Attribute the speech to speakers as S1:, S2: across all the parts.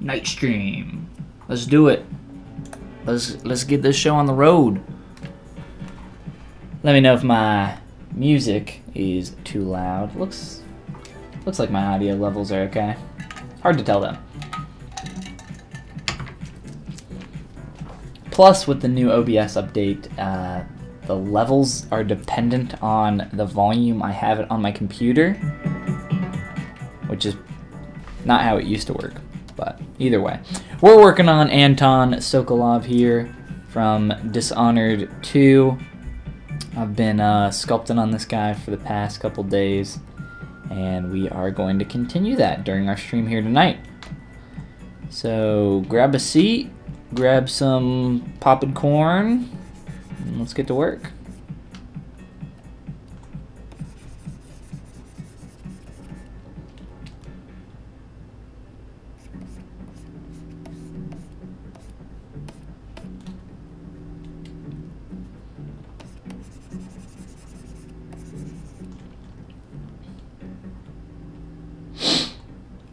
S1: Night stream. Let's do it. Let's get this show on the road. Let me know if my music is too loud. Looks like my audio levels are okay. Hard to tell though. Plus, with the new OBS update, the levels are dependent on the volume I have it on my computer, which is not how it used to work. But either way, we're working on Anton Sokolov here from Dishonored 2. I've been sculpting on this guy for the past couple days, and we are going to continue that during our stream here tonight. So grab a seat, grab some popped corn, and let's get to work.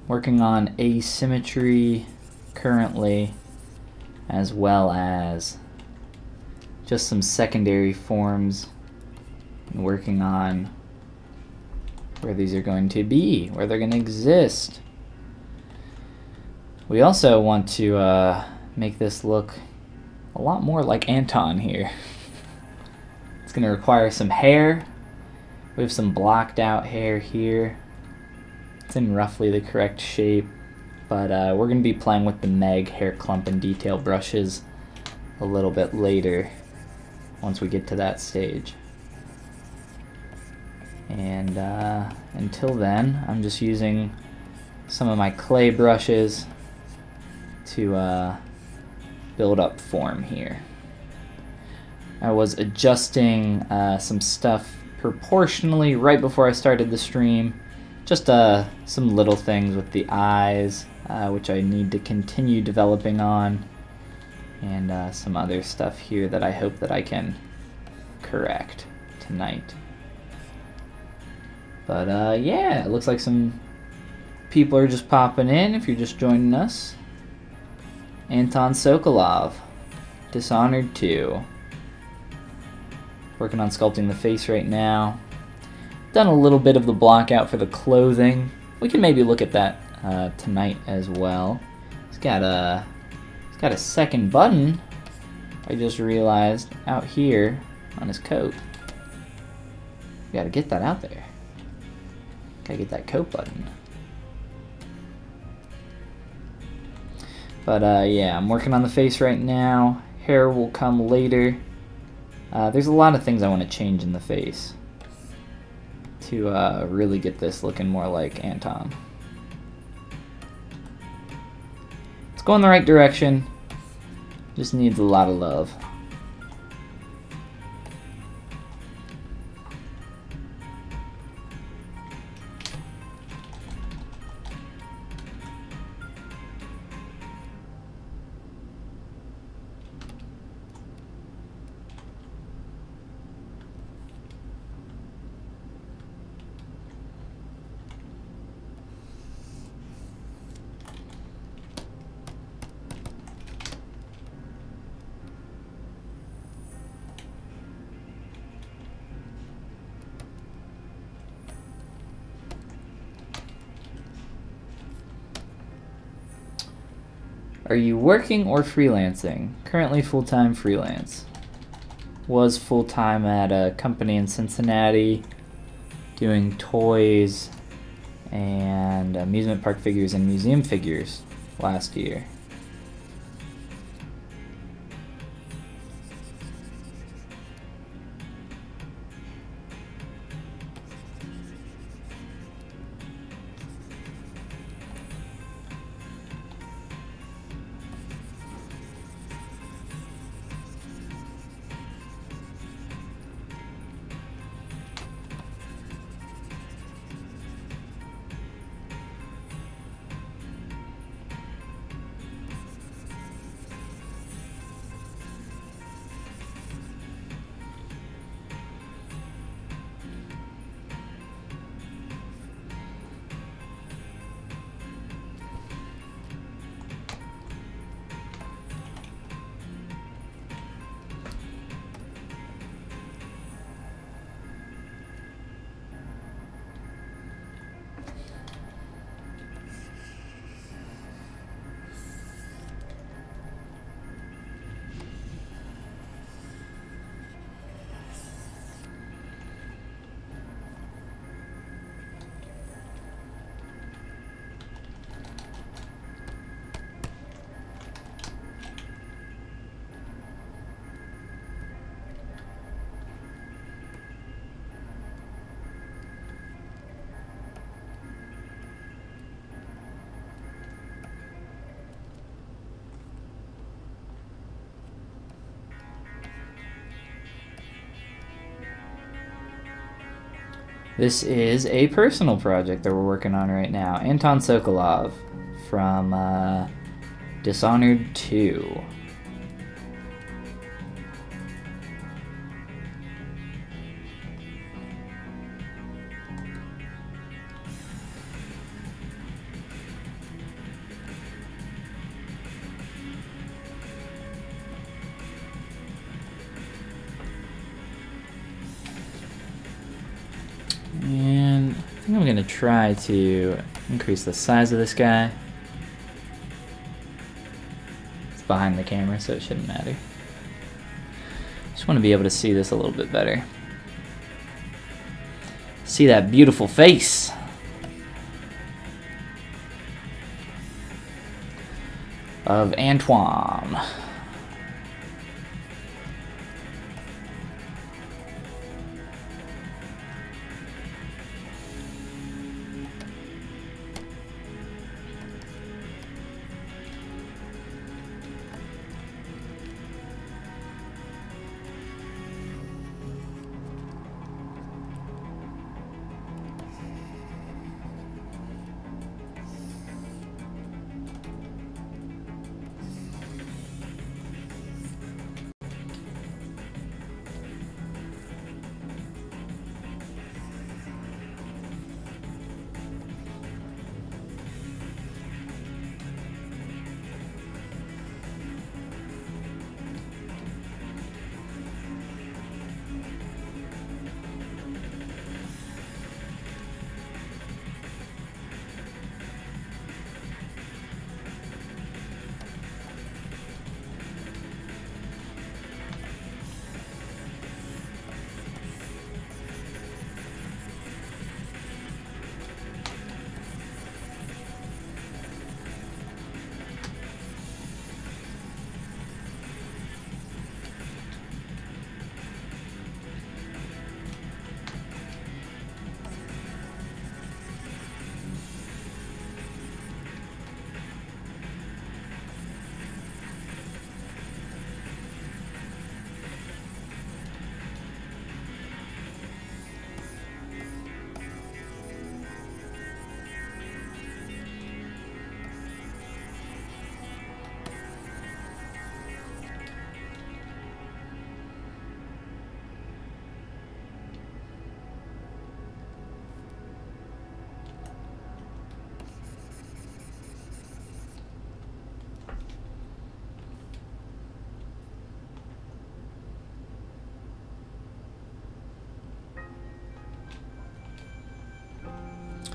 S1: Working on asymmetry currently, as well as just some secondary forms, and working on where these are going to be, where they're going to exist. We also want to make this look a lot more like Anton here. It's going to require some hair. We have some blocked out hair here. It's in roughly the correct shape, but we're going to be playing with the Meg hair clump and detail brushes a little bit later once we get to that stage. And until then, I'm just using some of my clay brushes to build up form here. I was adjusting some stuff proportionally right before I started the stream. Just some little things with the eyes, which I need to continue developing on, and some other stuff here that I hope that I can correct tonight. But yeah, it looks like some people are just popping in if you're just joining us. Anton Sokolov, Dishonored 2. Working on sculpting the face right now. Done a little bit of the block out for the clothing. We can maybe look at that tonight as well. He's got a second button, I just realized, out here on his coat. Gotta get that out there. Gotta get that coat button. But yeah, I'm working on the face right now. Hair will come later. There's a lot of things I want to change in the face to really get this looking more like Anton. It's going the right direction, just needs a lot of love. Are you working or freelancing? Currently full-time freelance. Was full-time at a company in Cincinnati doing toys and amusement park figures and museum figures last year. This is a personal project that we're working on right now. Anton Sokolov from Dishonored 2. And I think I'm going to try to increase the size of this guy. It's behind the camera, so it shouldn't matter. Just want to be able to see this a little bit better. See that beautiful face. Of Antoine.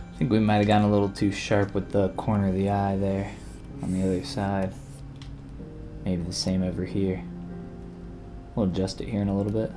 S1: I think we might have gotten a little too sharp with the corner of the eye there on the other side. Maybe the same over here. We'll adjust it here in a little bit.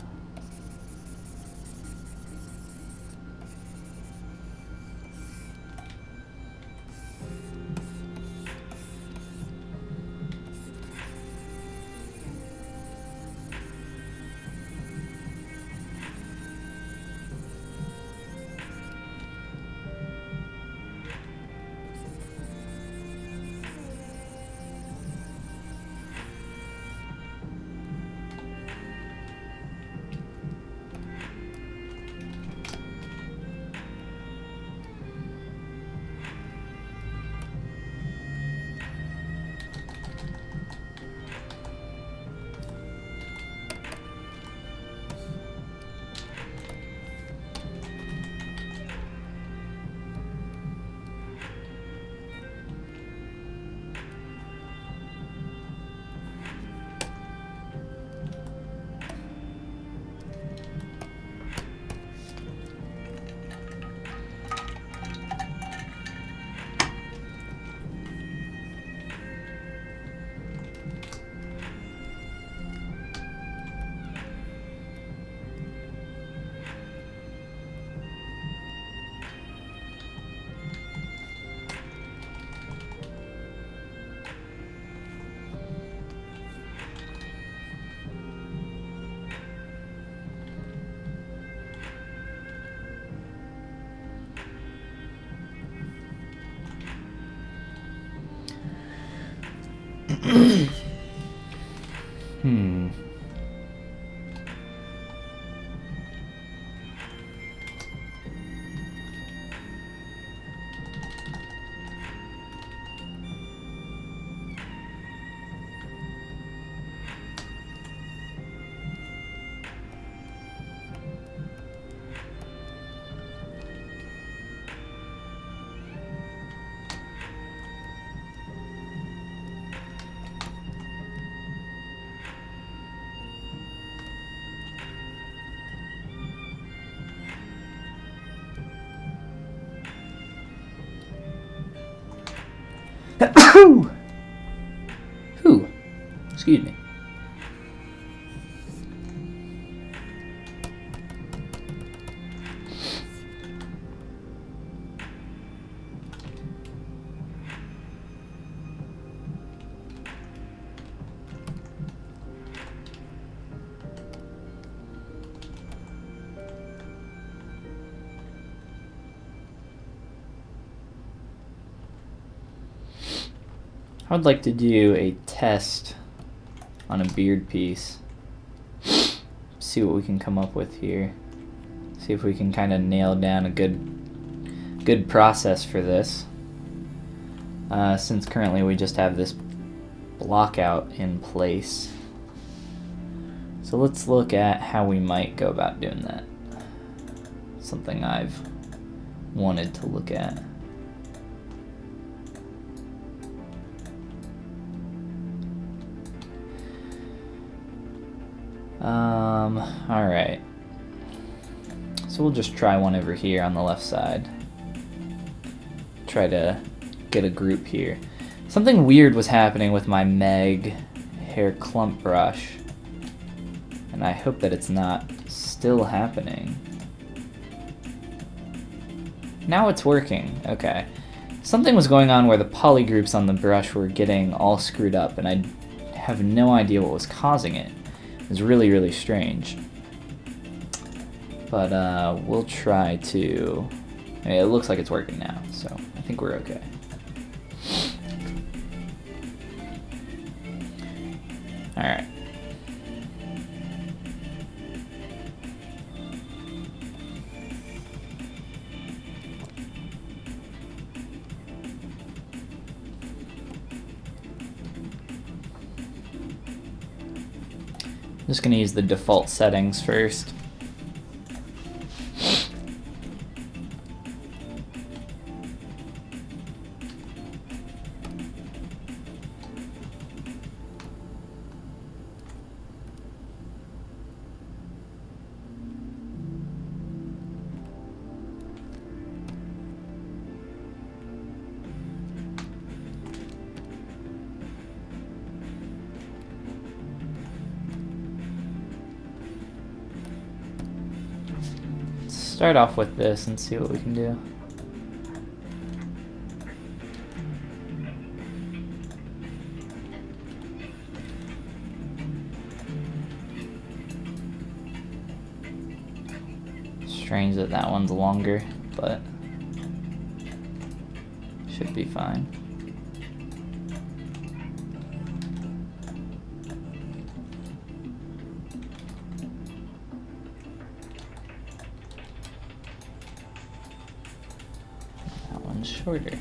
S1: Whew! Whew. Excuse me. I would like to do a test on a beard piece. See what we can come up with here. See if we can kind of nail down a good process for this. Since currently we just have this block out in place. So let's look at how we might go about doing that. Something I've wanted to look at. Alright. So we'll just try one over here on the left side. Try to get a group here. Something weird was happening with my Meg hair clump brush. And I hope that it's not still happening. Now it's working. Okay. Something was going on where the poly groups on the brush were getting all screwed up, and I have no idea what was causing it. It was really, really strange. But we'll try to... I mean, it looks like it's working now, so I think we're okay. Alright. I'm just going to use the default settings first. Start off with this and see what we can do. Strange that that one's longer, but should be fine. Shorter.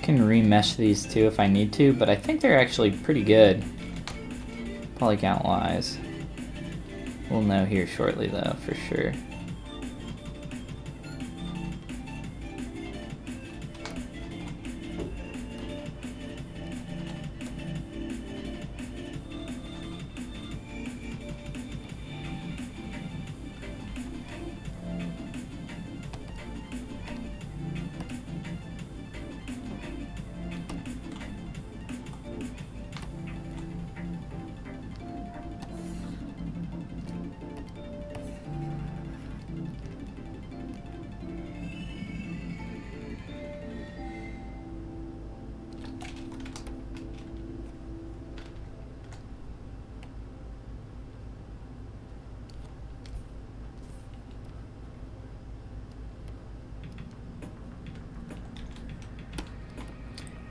S1: Can remesh these two if I need to, but I think they're actually pretty good poly count wise. We'll know here shortly though, for sure.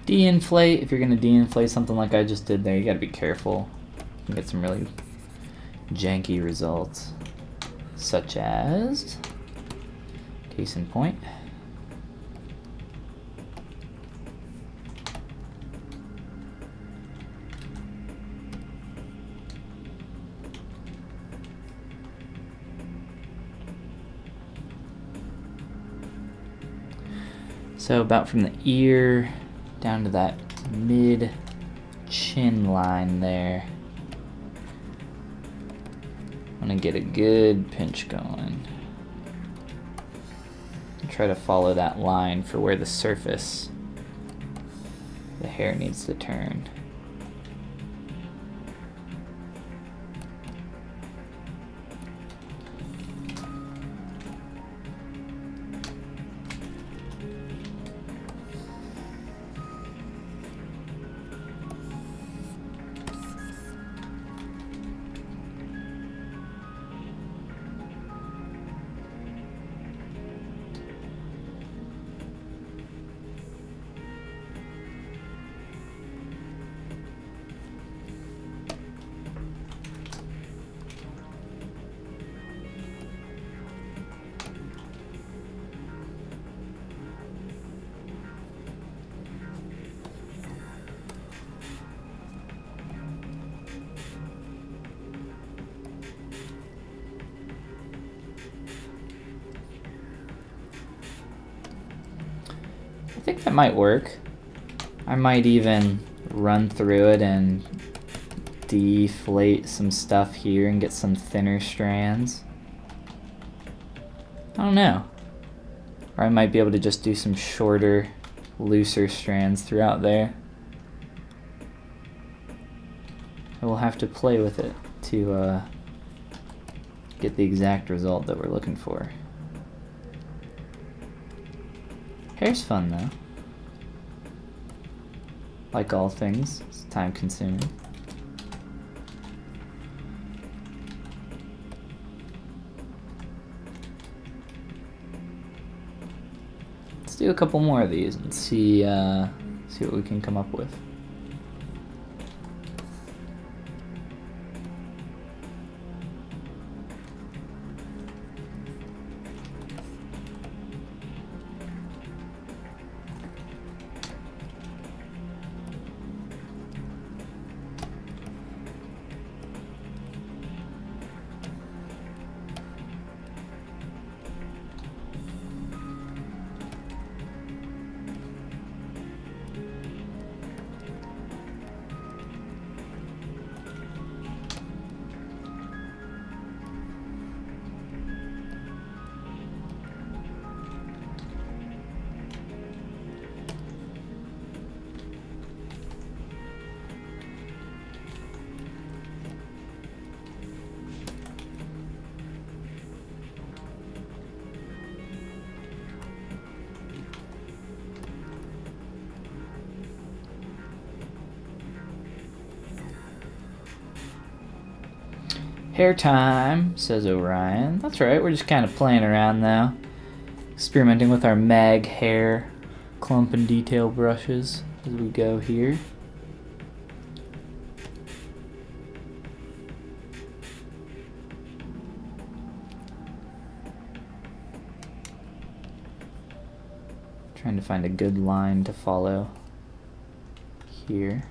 S1: De-inflate, if you're going to de-inflate something like I just did there, you got to be careful. You can get some really janky results, such as, case in point, So about from the ear down to that mid chin line there. I'm gonna get a good pinch going. And try to follow that line for where the surface, the hair needs to turn. I think that might work. I might even run through it and deflate some stuff here and get some thinner strands. I don't know. Or I might be able to just do some shorter, looser strands throughout there. I will have to play with it to get the exact result that we're looking for. Hair's fun though. Like all things, it's time consuming. Let's do a couple more of these and see what we can come up with. Hair time, says Orion. That's right, we're just kind of playing around now. Experimenting with our mag hair clump and detail brushes as we go here. Trying to find a good line to follow here.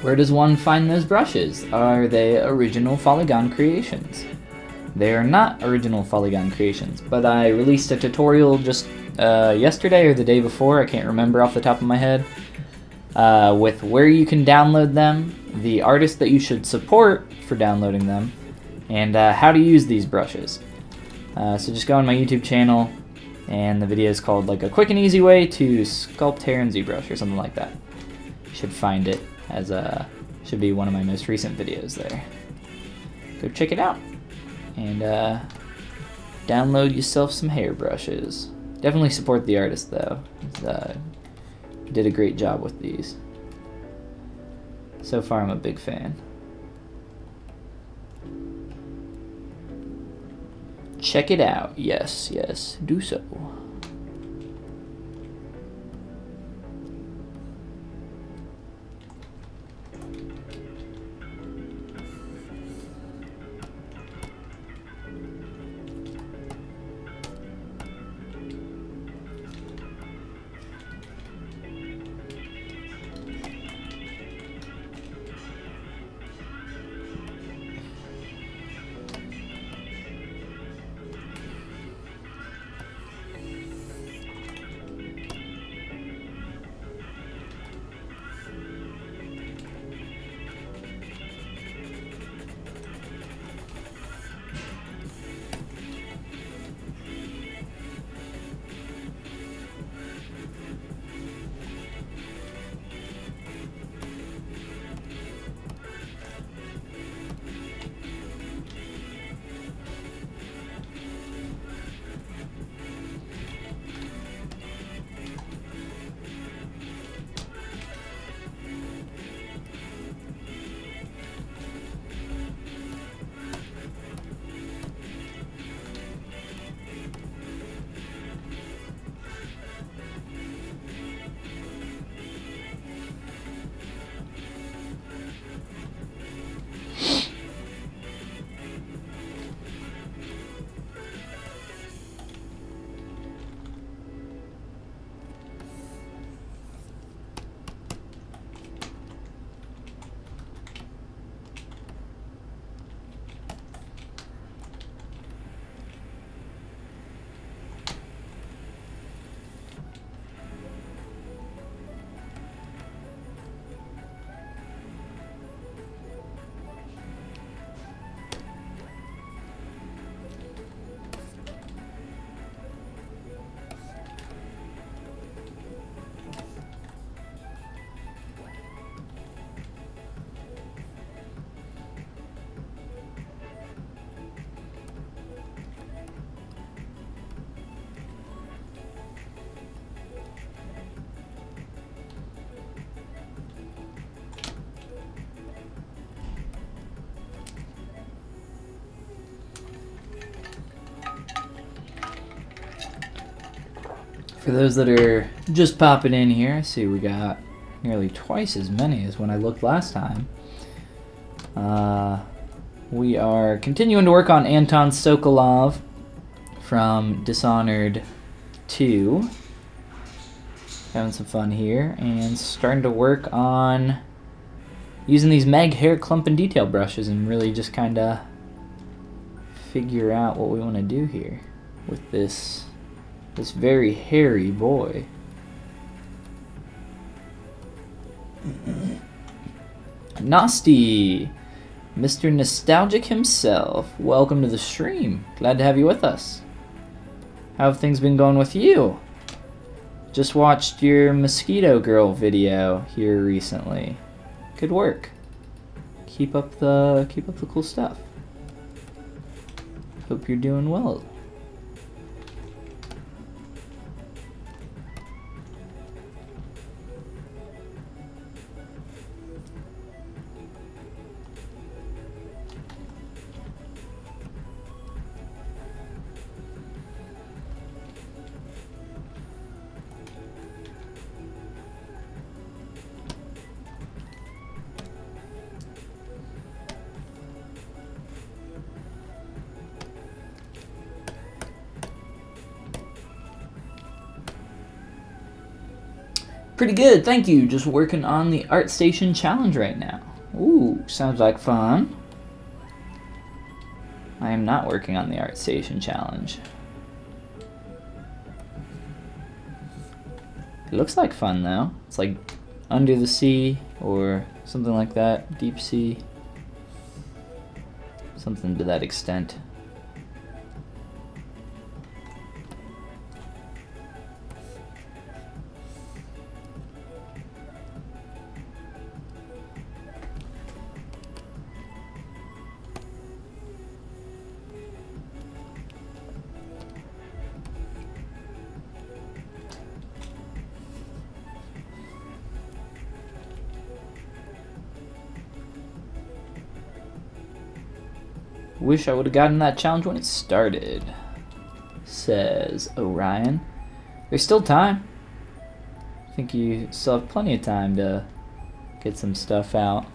S1: Where does one find those brushes? Are they original Follygon creations? They are not original Follygon creations, but I released a tutorial just yesterday or the day before, I can't remember off the top of my head, with where you can download them, the artist that you should support for downloading them, and how to use these brushes. So just go on my YouTube channel, and the video is called like a quick and easy way to sculpt hair in ZBrush or something like that. You should find it as should be one of my most recent videos there. Go check it out and download yourself some hair brushes. Definitely support the artist though. He did a great job with these. So far I'm a big fan. check it out. Yes, yes, do so. For those that are just popping in here, I see we got nearly twice as many as when I looked last time. We are continuing to work on Anton Sokolov from Dishonored 2. Having some fun here, and starting to work on using these mag hair clump and detail brushes and really just kind of figure out what we want to do here with this very hairy boy. Nasty, Mr. Nostalgic himself, welcome to the stream. Glad to have you with us. How have things been going with you? Just watched your Mosquito Girl video here recently. Good work. Keep up the cool stuff. Hope you're doing well. Pretty good, thank you. Just working on the ArtStation challenge right now. Ooh, sounds like fun. I am not working on the ArtStation challenge. It looks like fun though. It's like under the sea or something like that. Deep sea. Something to that extent. Wish I would have gotten that challenge when it started, says Orion. There's still time. I think you still have plenty of time to get some stuff out.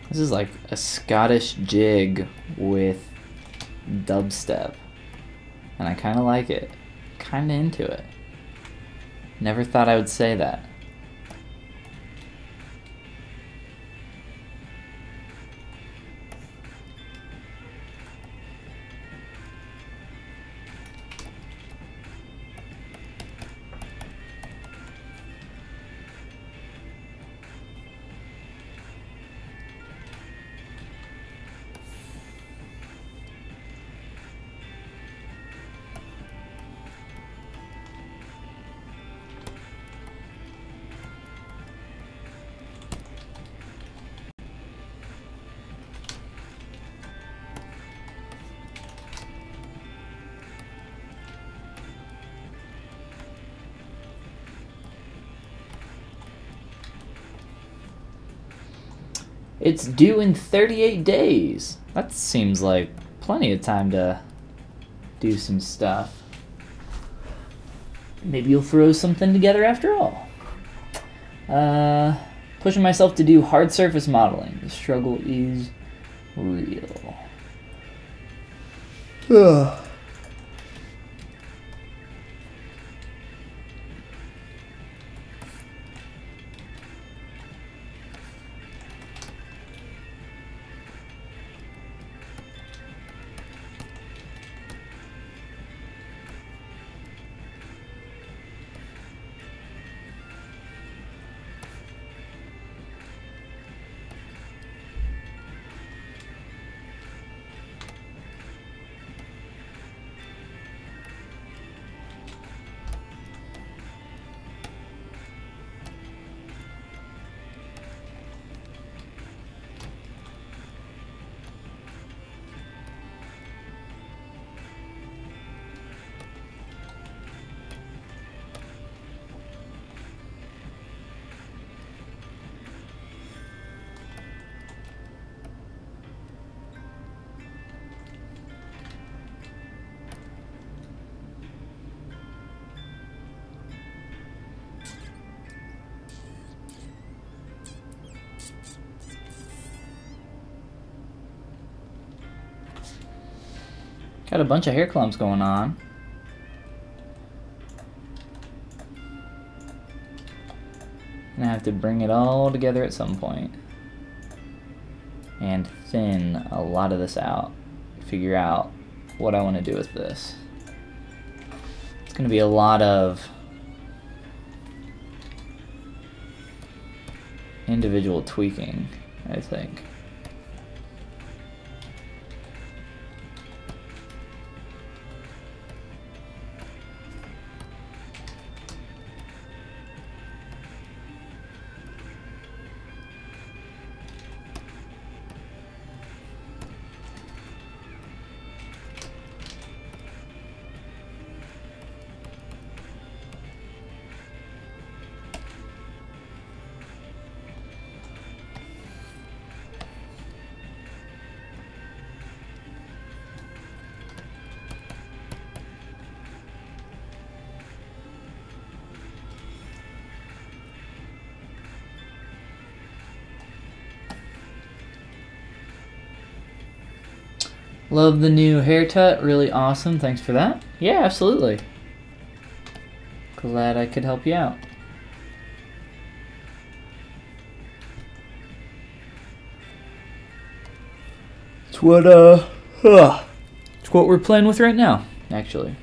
S1: This is like a Scottish jig with dubstep, and I kind of like it, kind of into it. Never thought I would say that. It's due in 38 days. That seems like plenty of time to do some stuff. Maybe you'll throw something together after all. Pushing myself to do hard surface modeling. The struggle is real. Ugh. Got a bunch of hair clumps going on. And I have to bring it all together at some point. And thin a lot of this out. Figure out what I want to do with this. It's going to be a lot of individual tweaking, I think. Love the new hair tut, really awesome, thanks for that. Yeah, absolutely. Glad I could help you out. It's what we're playing with right now, actually.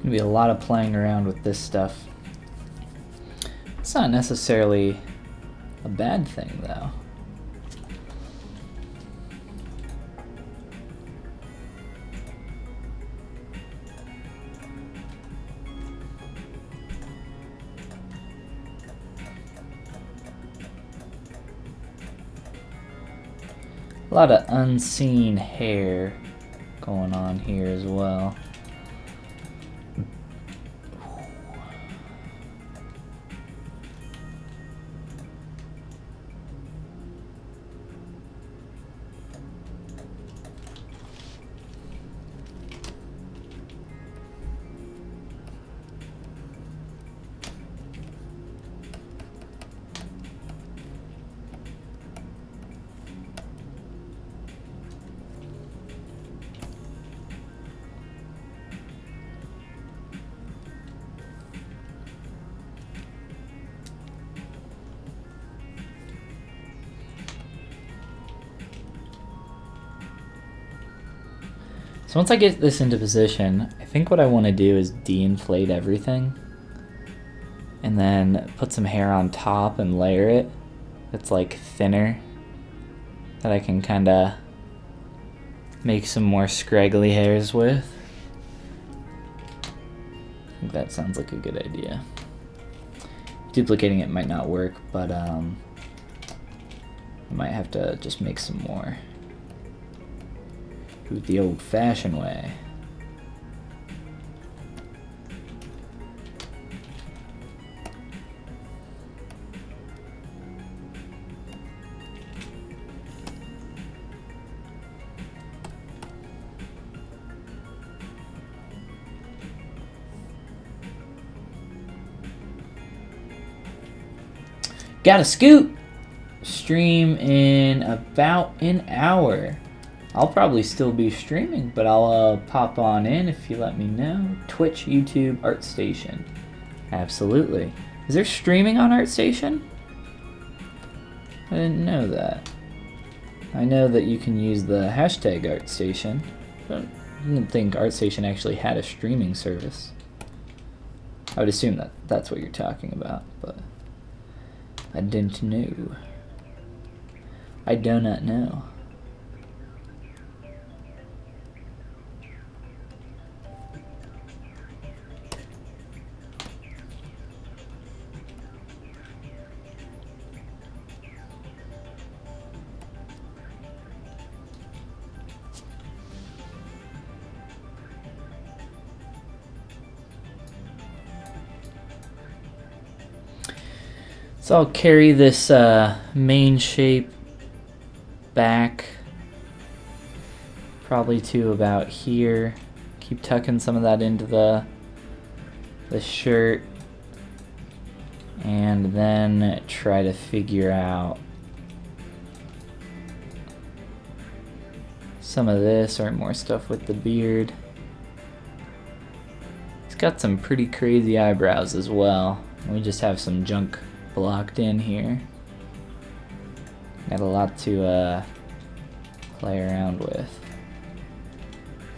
S2: Gonna be a lot of playing around with this stuff. It's not necessarily a bad thing, though. A lot of unseen hair going on here as well.
S1: So once I get this into position, I think what I want to do is de-inflate everything. And then put some hair on top and layer it. That's like thinner. That I can kind of make some more scraggly hairs with. I think that sounds like a good idea. Duplicating it might not work, but I might have to just make some more. Do it the old-fashioned way. Gotta scoot! Stream in about an hour. I'll probably still be streaming, but I'll pop on in if you let me know. Twitch, YouTube, ArtStation. Absolutely. Is there streaming on ArtStation? I didn't know that. I know that you can use the hashtag ArtStation, but I didn't think ArtStation actually had a streaming service. I would assume that that's what you're talking about, but I didn't know. I do not know. So I'll carry this main shape back probably to about here. Keep tucking some of that into the shirt, and then try to figure out some of this or more stuff with the beard. He's got some pretty crazy eyebrows as well. We just have some junk blocked in here. Got a lot to play around with,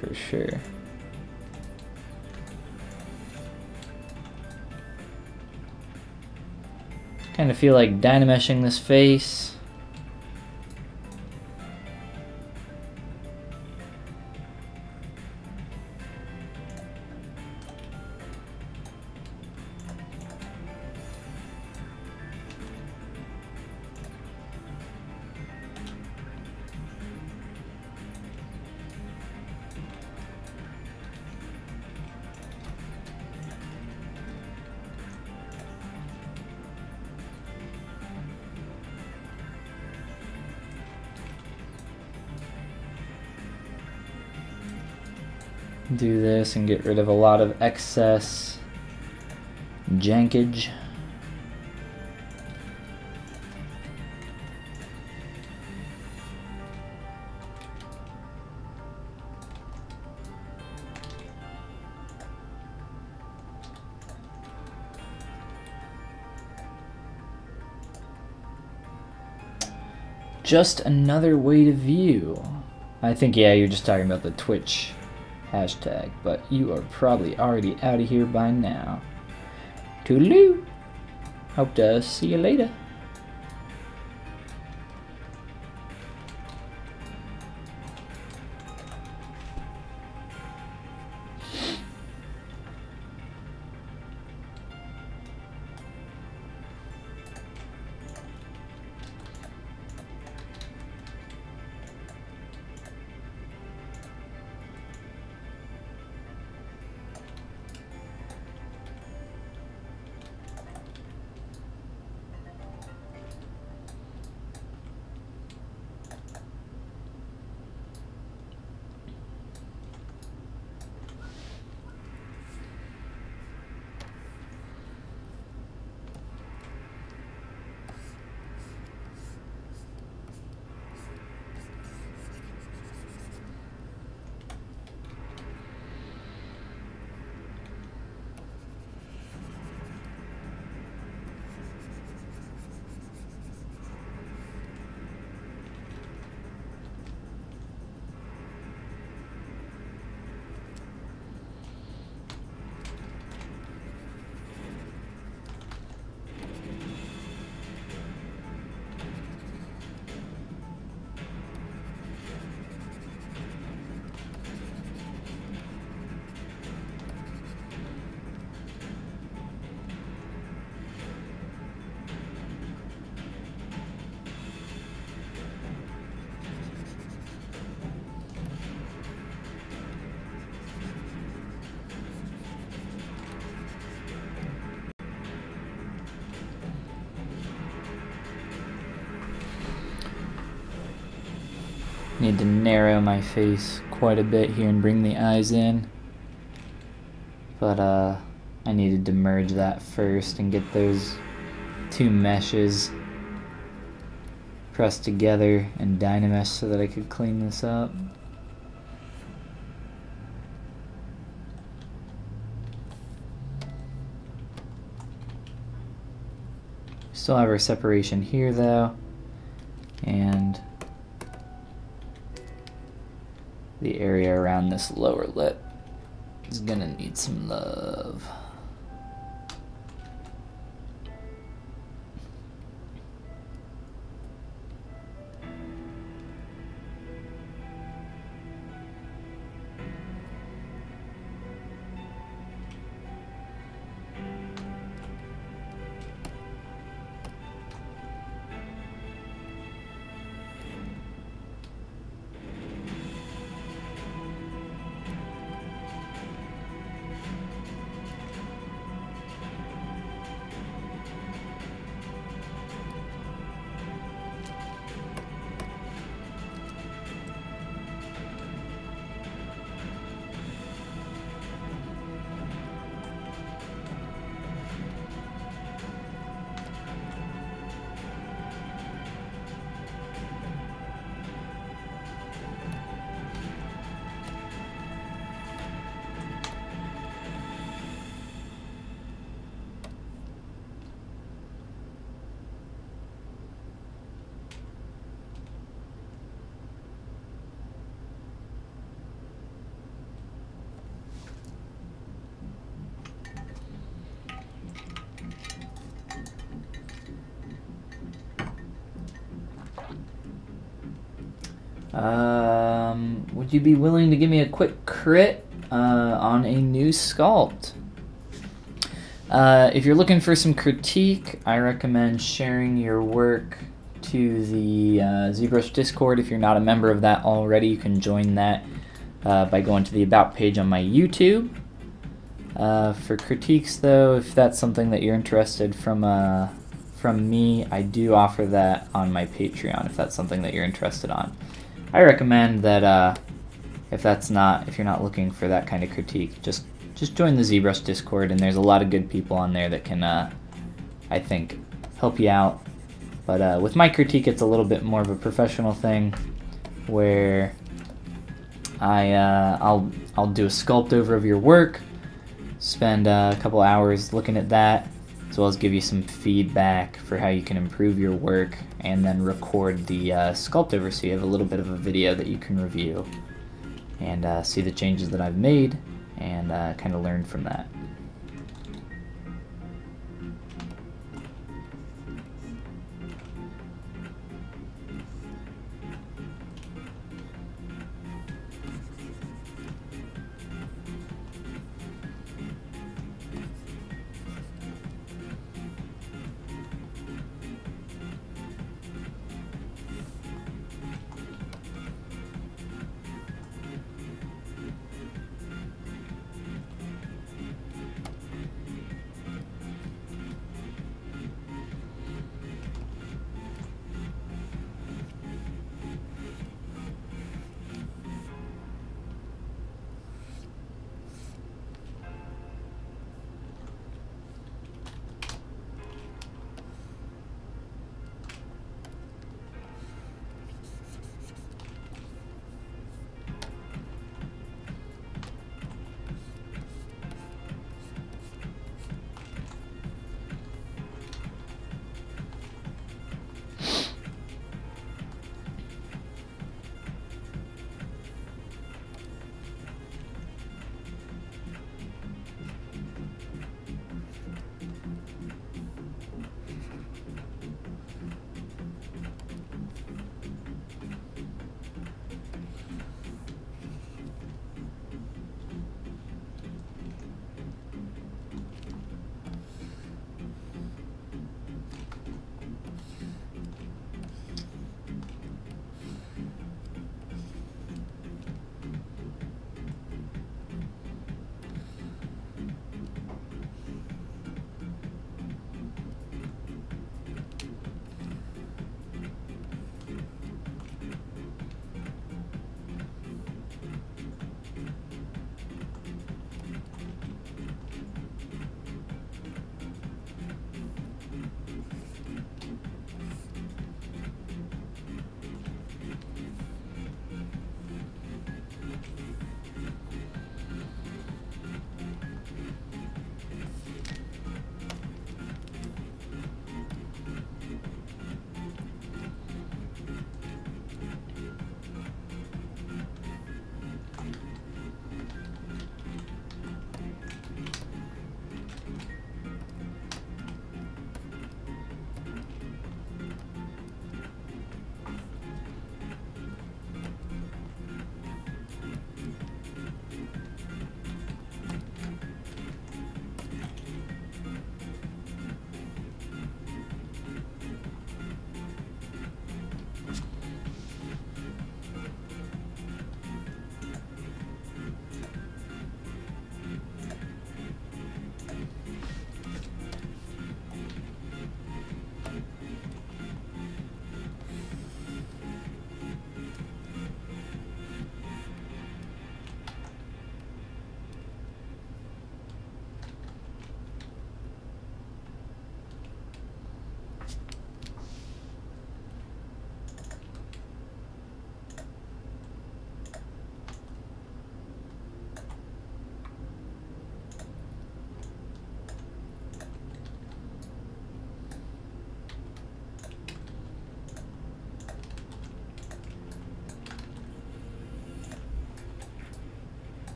S1: for sure. Kind of feel like dynameshing this face. Do this and get rid of a lot of excess jankage. Just another way to view. I think, yeah, you're just talking about the Twitch hashtag, but you are probably already out of here by now. Toodaloo! Hope to see you later. Need to narrow my face quite a bit here and bring the eyes in. But I needed to merge that first and get those two meshes pressed together and Dynamesh so that I could clean this up. Still have our separation here though, and the area around this lower lip is gonna need some love. Would you be willing to give me a quick crit on a new sculpt? If you're looking for some critique, I recommend sharing your work to the ZBrush Discord. If you're not a member of that already, you can join that by going to the About page on my YouTube. For critiques, though, if that's something that you're interested from me, I do offer that on my Patreon if that's something that you're interested on. I recommend that if you're not looking for that kind of critique, just join the ZBrush Discord, and there's a lot of good people on there that can, I think, help you out. But with my critique, it's a little bit more of a professional thing, where I'll do a sculpt over of your work, spend a couple hours looking at that, as well as give you some feedback for how you can improve your work, and then record the sculpt over so you have a little bit of a video that you can review and see the changes that I've made and kind of learn from that.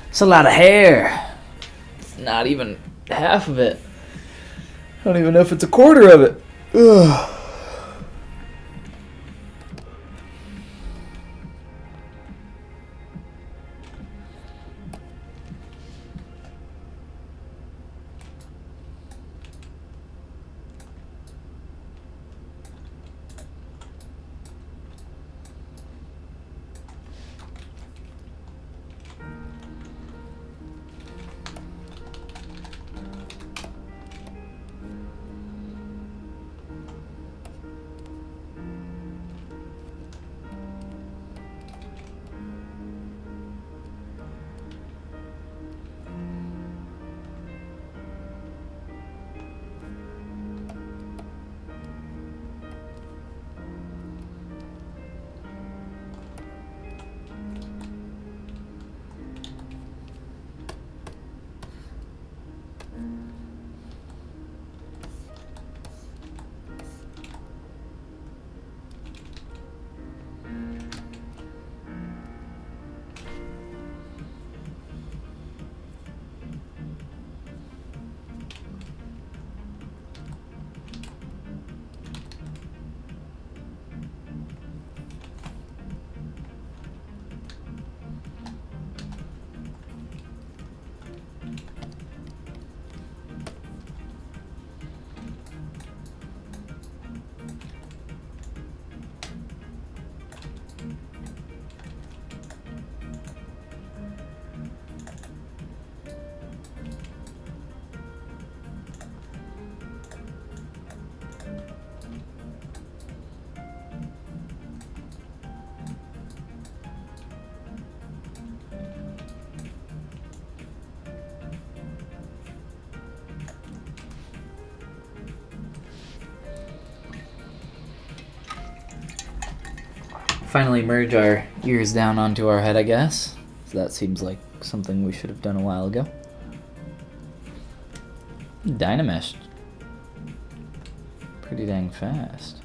S1: It's a lot of hair. It's not even half of it. I don't even know if it's a quarter of it. Ugh. Finally merge our ears down onto our head, I guess. So that seems like something we should have done a while ago. Dynameshed. Pretty dang fast.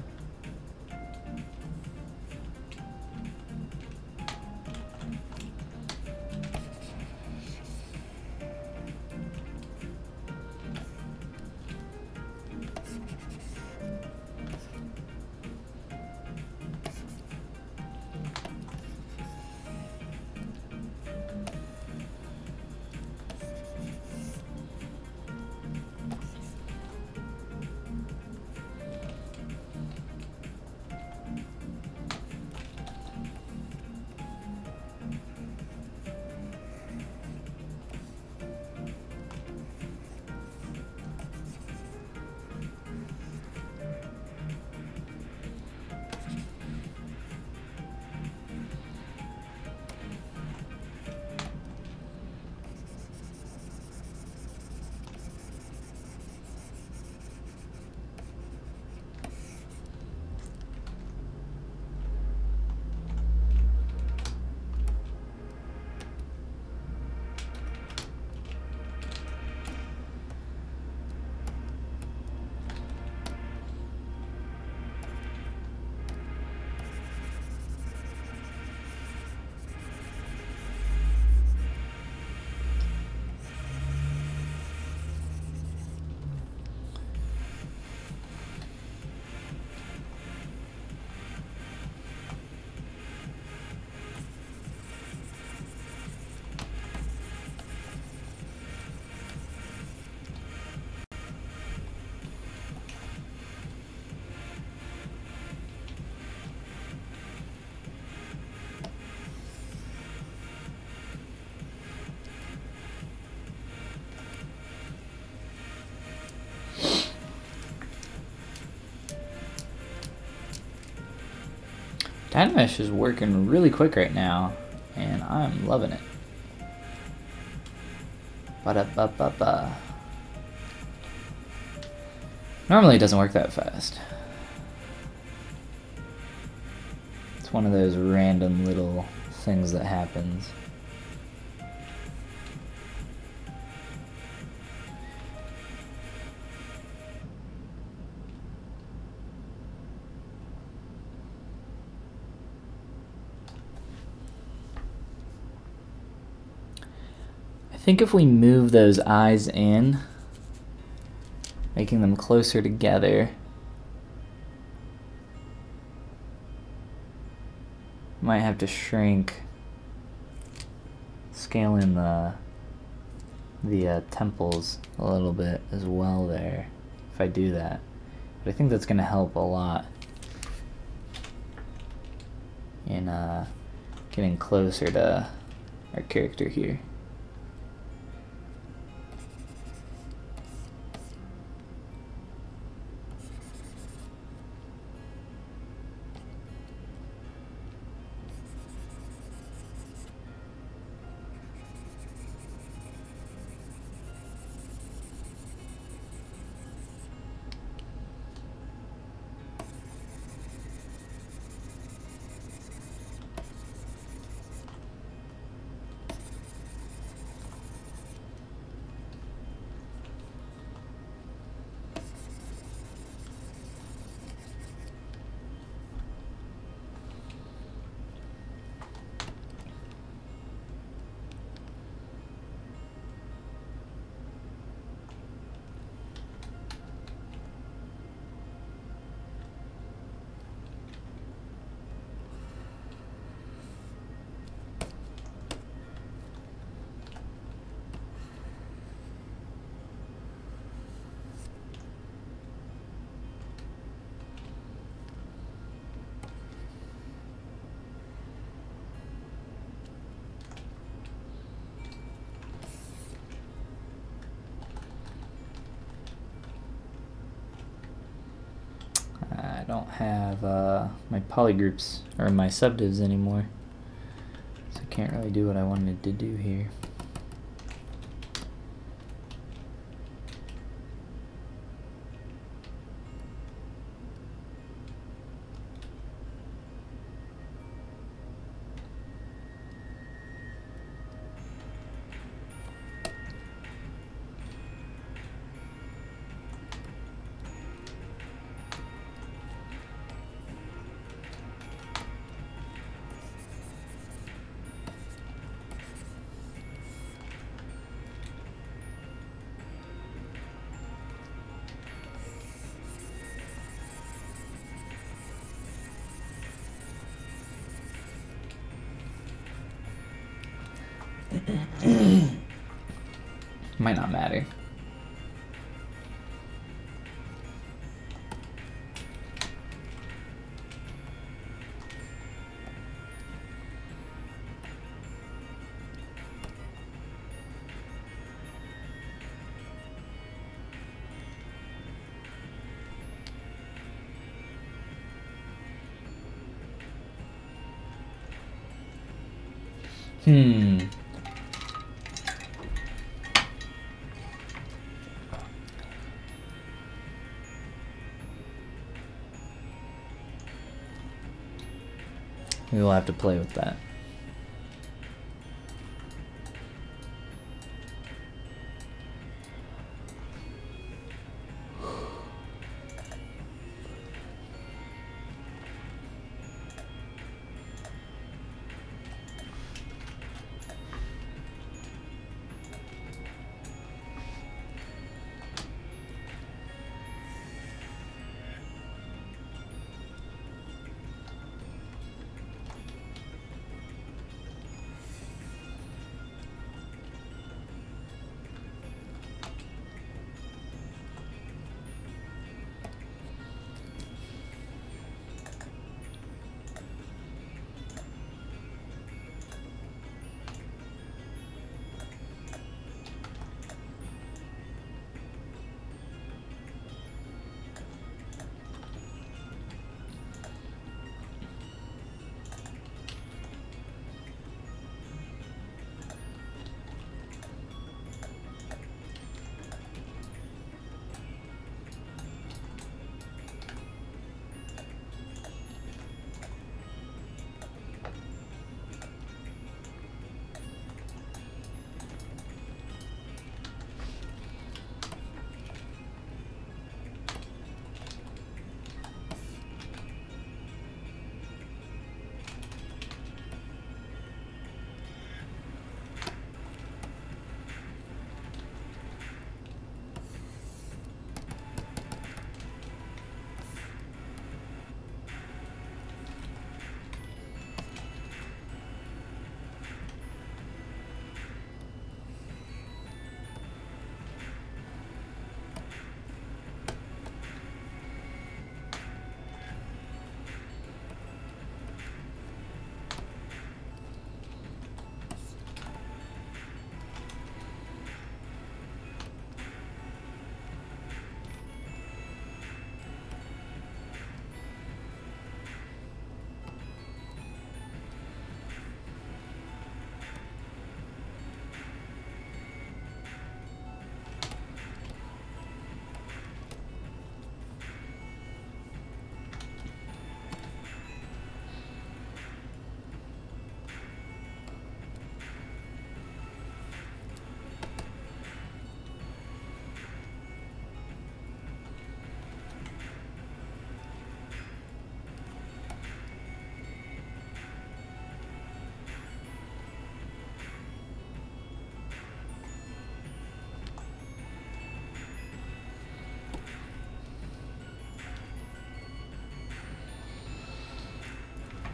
S1: Dynamesh is working really quick right now, and I'm loving it. Ba-da-ba-ba-ba. Normally it doesn't work that fast. It's one of those random little things that happens. think if we move those eyes in, making them closer together, might have to shrink, scale in the temples a little bit as well there, if I do that. But I think that's going to help a lot in getting closer to our character here. I don't have my polygroups or my subdivs anymore, so I can't really do what I wanted to do here. Might not matter. We will have to play with that.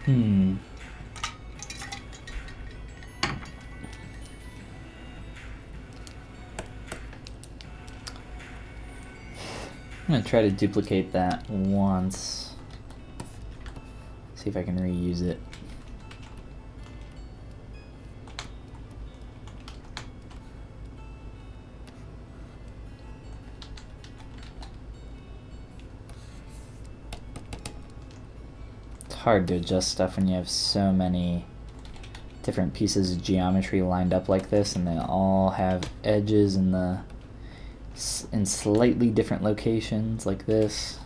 S2: I'm gonna try to duplicate that once. See if I can reuse it. It's hard to adjust stuff when you have so many different pieces of geometry lined up like this, and they all have edges in slightly different locations like this.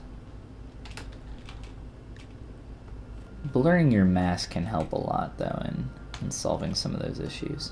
S2: Blurring your mask can help a lot though in solving some of those issues.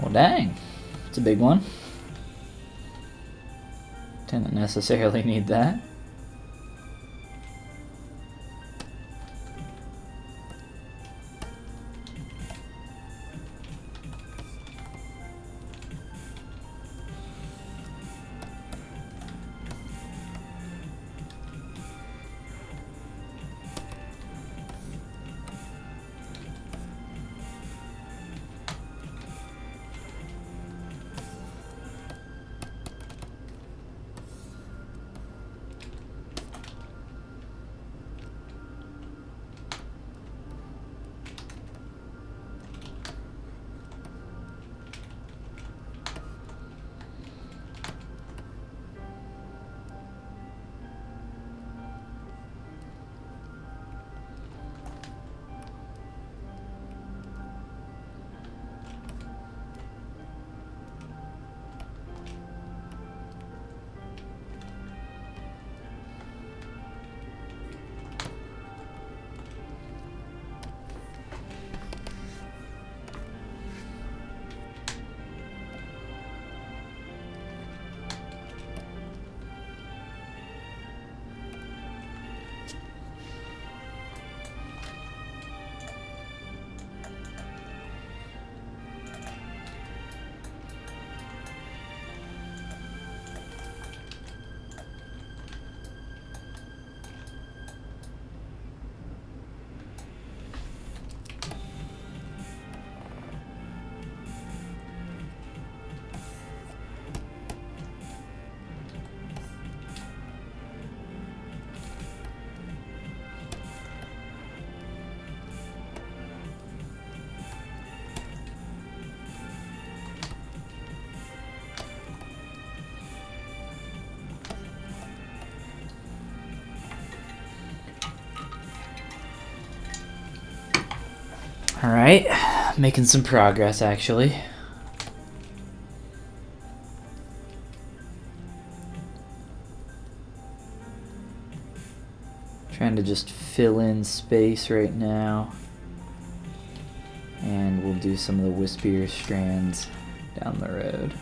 S2: Well, dang, it's a big one. Didn't necessarily need that. All right, making some progress actually. Trying to just fill in space right now. And we'll do some of the wispier strands down the road.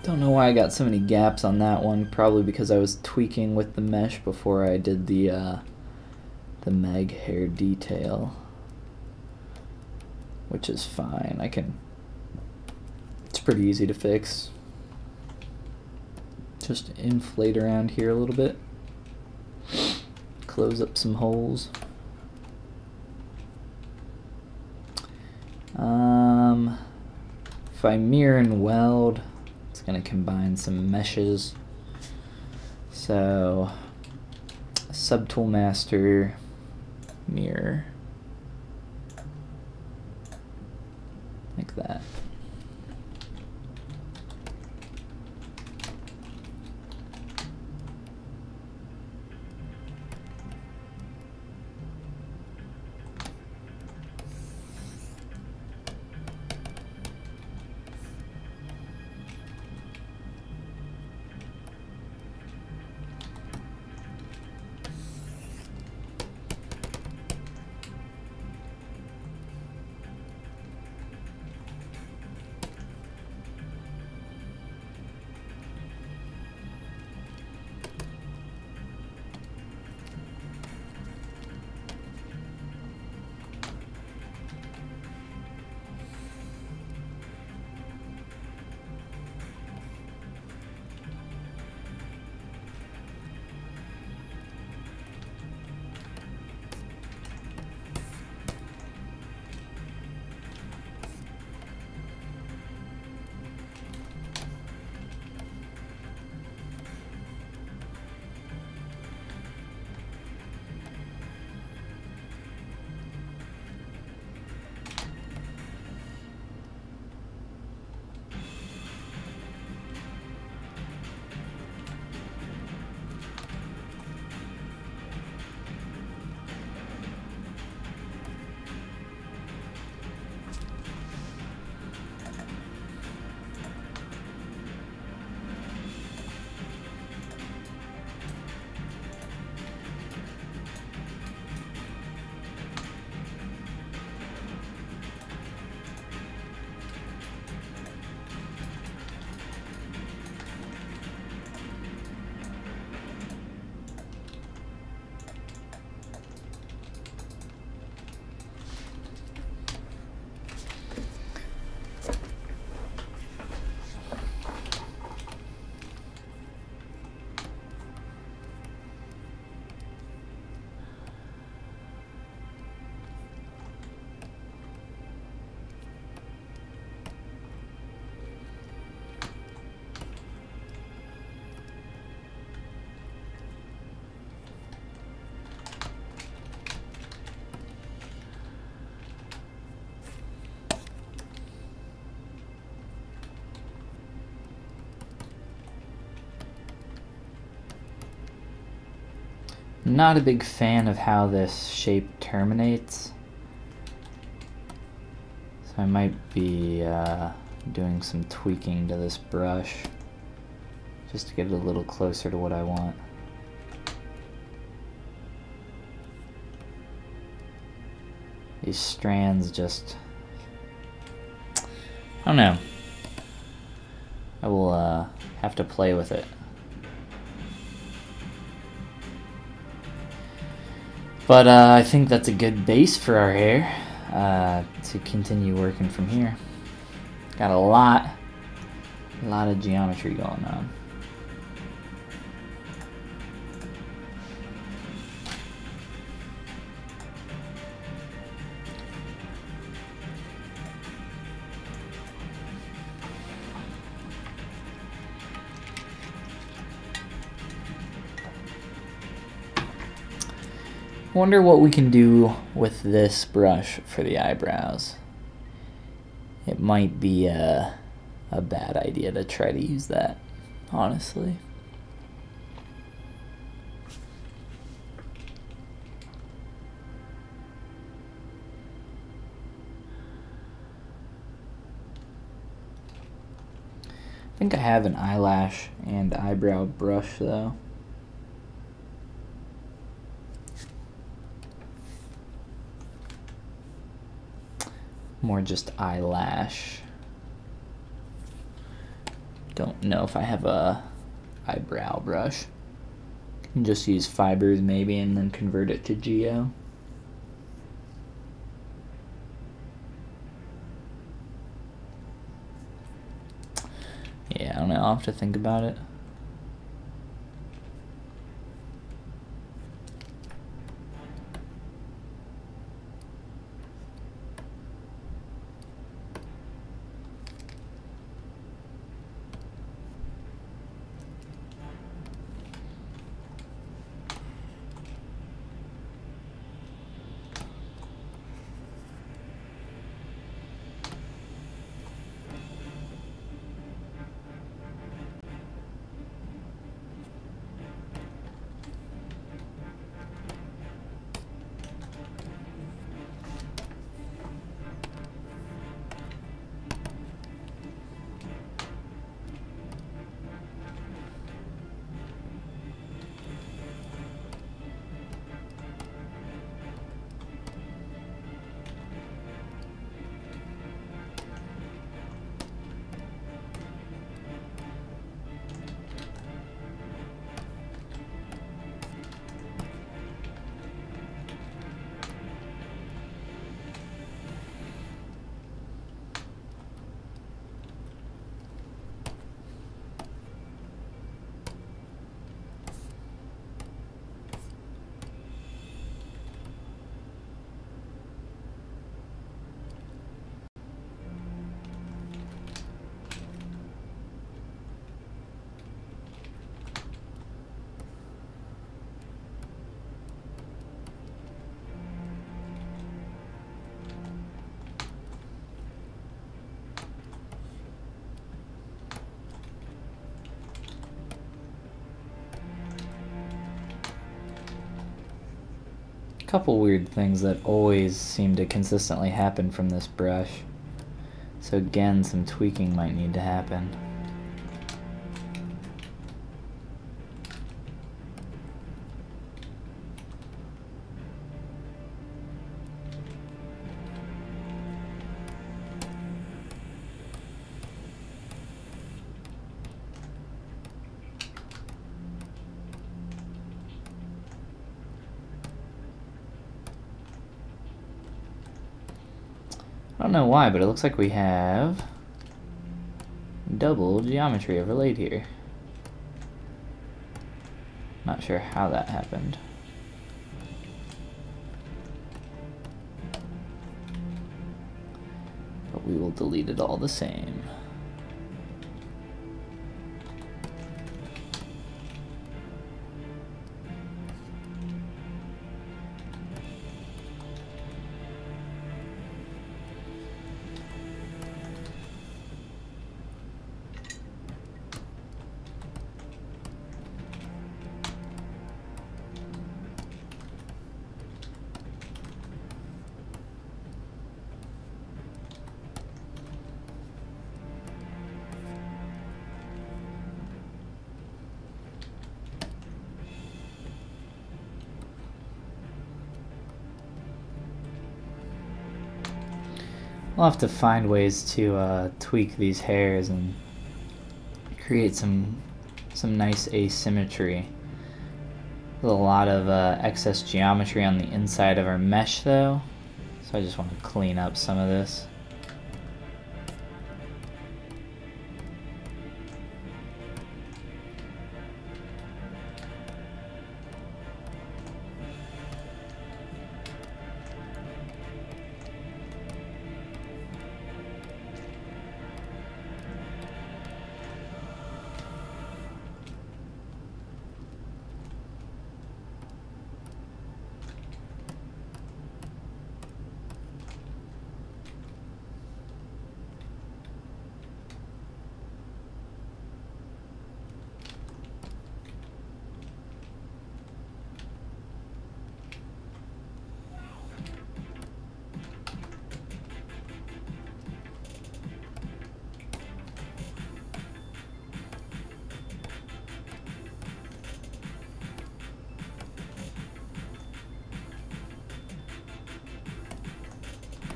S1: Don't know why I got so many gaps on that one. Probably because I was tweaking with the mesh before I did the Meg hair detail, which is fine. It's pretty easy to fix. Just inflate around here a little bit, close up some holes. If I mirror and weld, it's going to combine some meshes. So, Subtool Master, mirror, like that. Not a big fan of how this shape terminates, so I might be doing some tweaking to this brush just to get it a little closer to what I want. These strands just, I don't know. I will have to play with it. But I think that's a good base for our hair to continue working from here. Got a lot of geometry going on. Wonder what we can do with this brush for the eyebrows. It might be a bad idea to try to use that, honestly. I think I have an eyelash and eyebrow brush though. More just eyelash. Don't know if I have a eyebrow brush. Can just use fibers maybe and then convert it to geo. Yeah, I don't know, I'll have to think about it. Couple weird things that always seem to consistently happen from this brush. So again, some tweaking might need to happen. I don't know why, but it looks like we have double geometry overlaid here. Not sure how that happened. But we will delete it all the same. I'll have to find ways to tweak these hairs and create some nice asymmetry. There's a lot of excess geometry on the inside of our mesh though, so I just want to clean up some of this.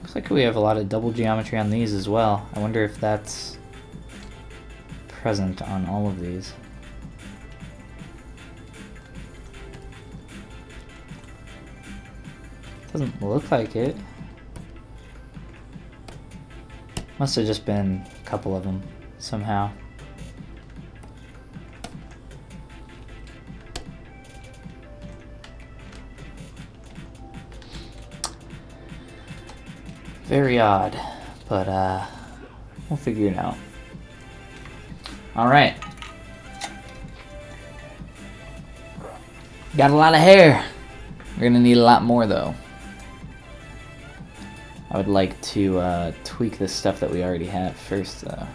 S1: Looks like we have a lot of double geometry on these as well. I wonder if that's present on all of these. Doesn't look like it. Must have just been a couple of them somehow. Very odd, but we'll figure it out. Alright. Got a lot of hair. We're gonna need a lot more though. I would like to tweak the stuff that we already have first though.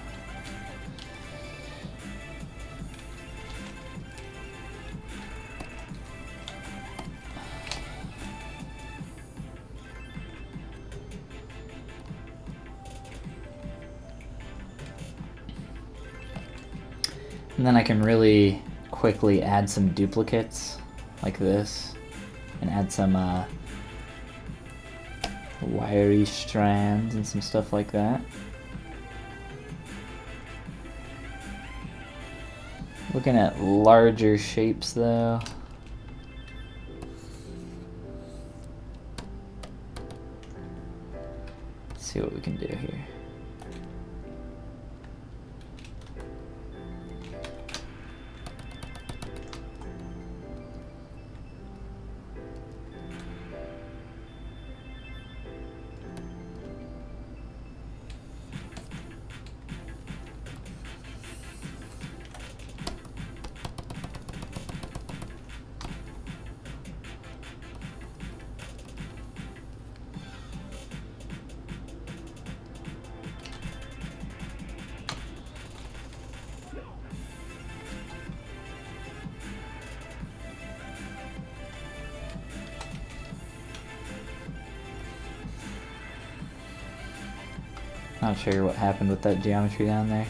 S1: And then I can really quickly add some duplicates like this and add some wiry strands and some stuff like that. Looking at larger shapes though. Let's see what we can do here. Not sure what happened with that geometry down there.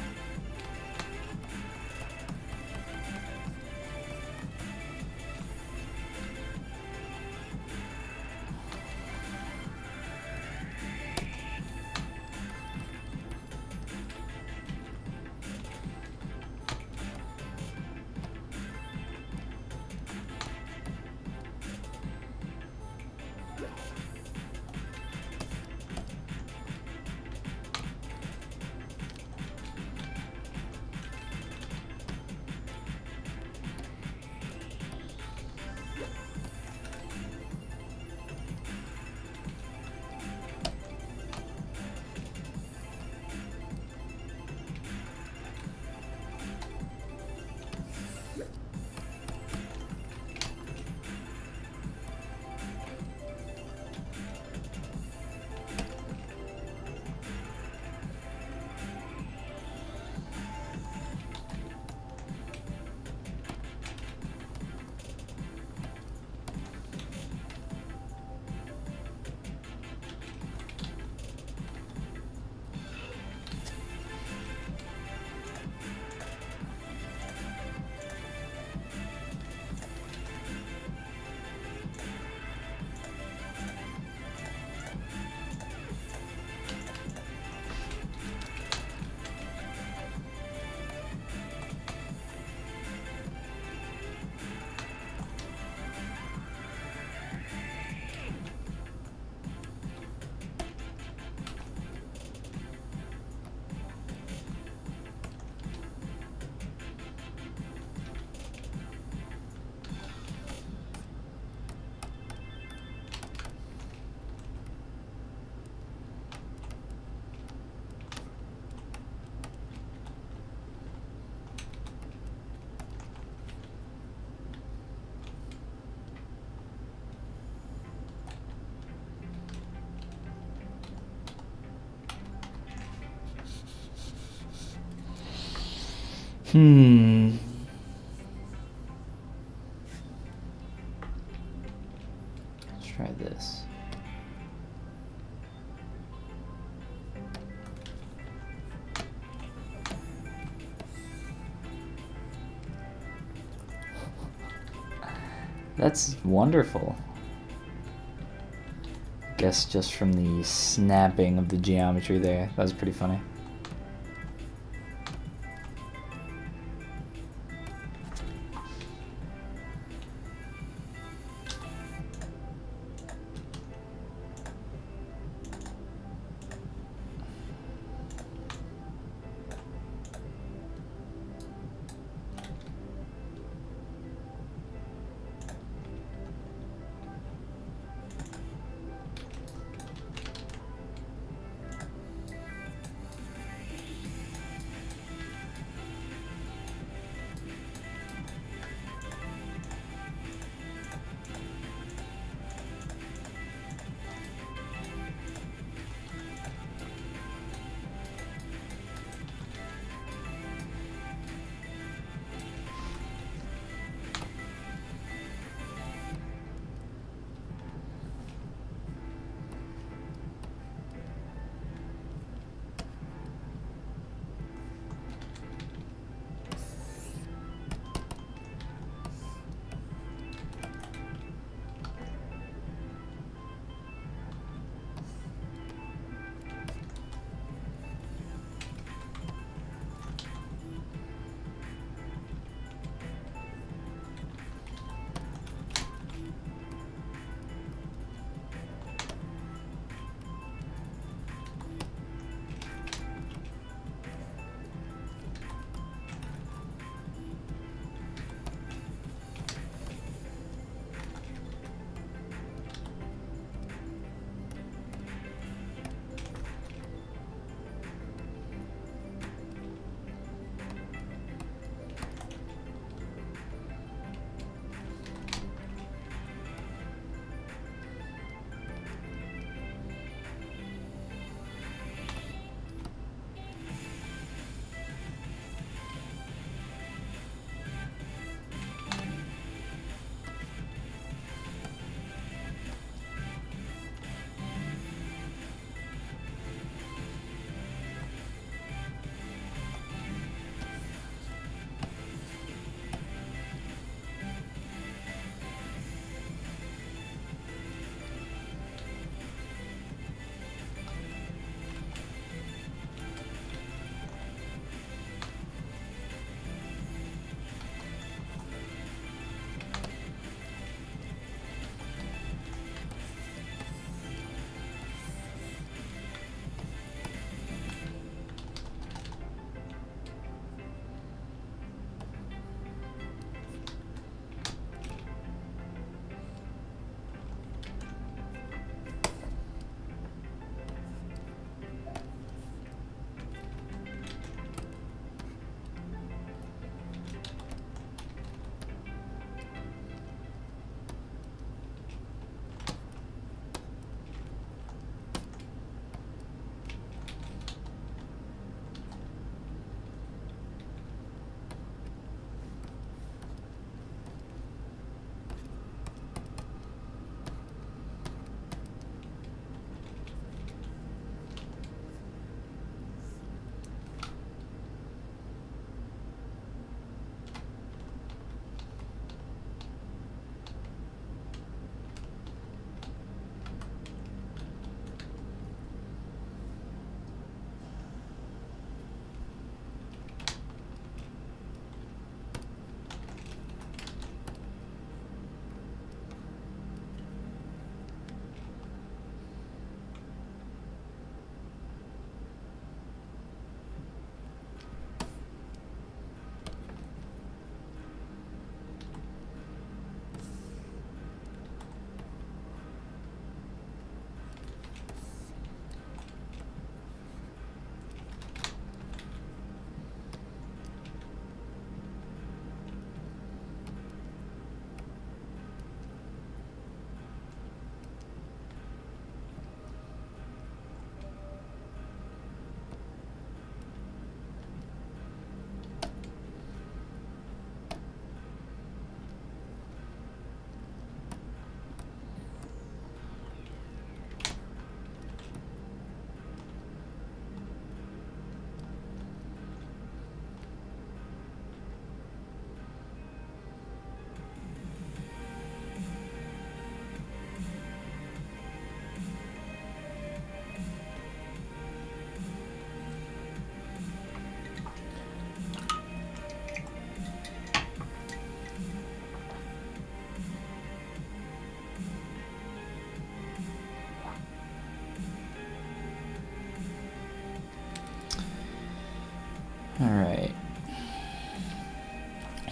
S1: Let's try this. That's wonderful. Guess just from the snapping of the geometry there. That was pretty funny.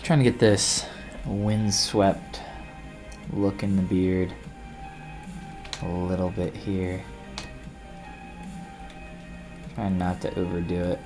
S1: Trying to get this windswept look in the beard a little bit here. Trying not to overdo it.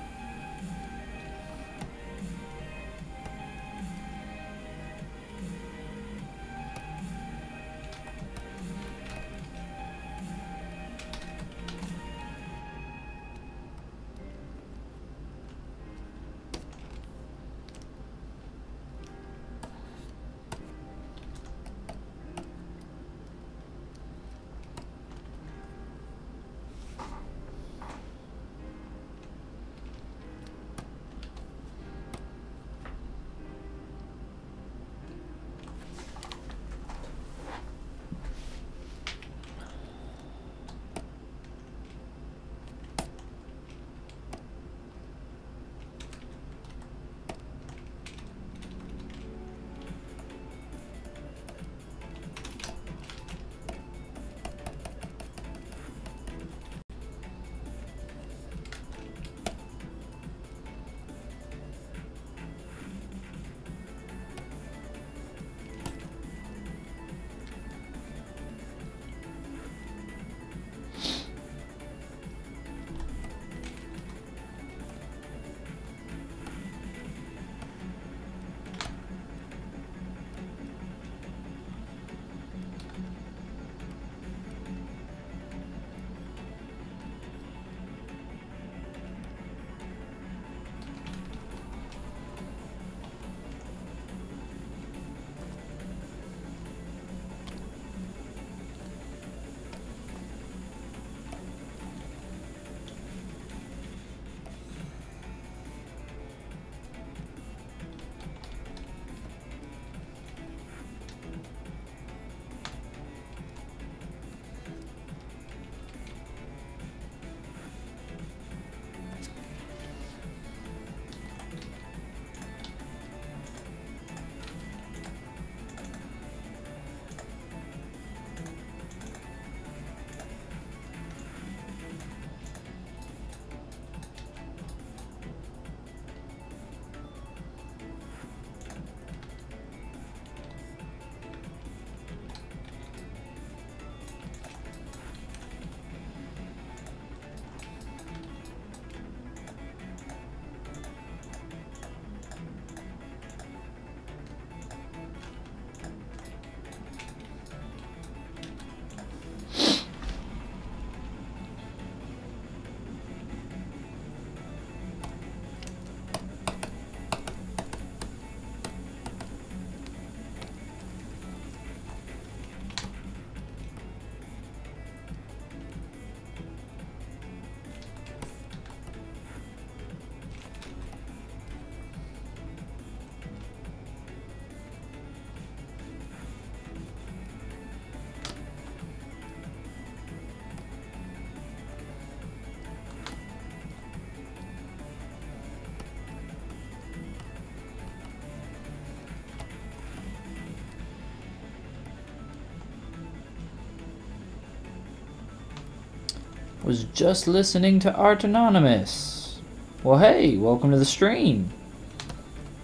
S1: Was just listening to Art Anonymous. Well, hey, welcome to the stream.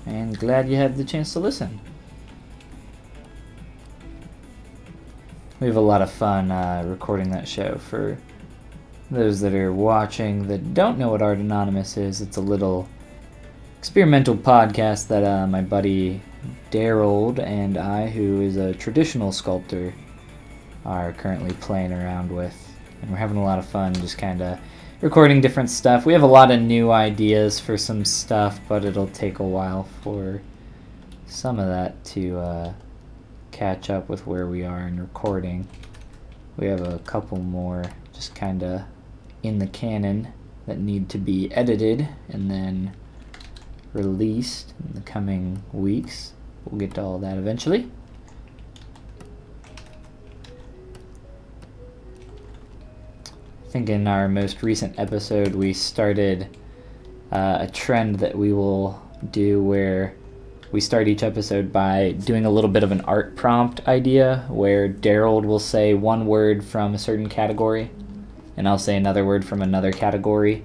S1: And glad you had the chance to listen. We have a lot of fun recording that show. For those that are watching that don't know what Art Anonymous is, it's a little experimental podcast that my buddy Daryl and I, who is a traditional sculptor, are currently playing around with. And we're having a lot of fun just kind of recording different stuff. We have a lot of new ideas for some stuff, but it'll take a while for some of that to catch up with where we are in recording. We have a couple more just kind of in the canon that need to be edited and then released in the coming weeks. We'll get to all that eventually. I think in our most recent episode we started a trend that we will do where we start each episode by doing a little bit of an art prompt idea where Daryl will say one word from a certain category and I'll say another word from another category,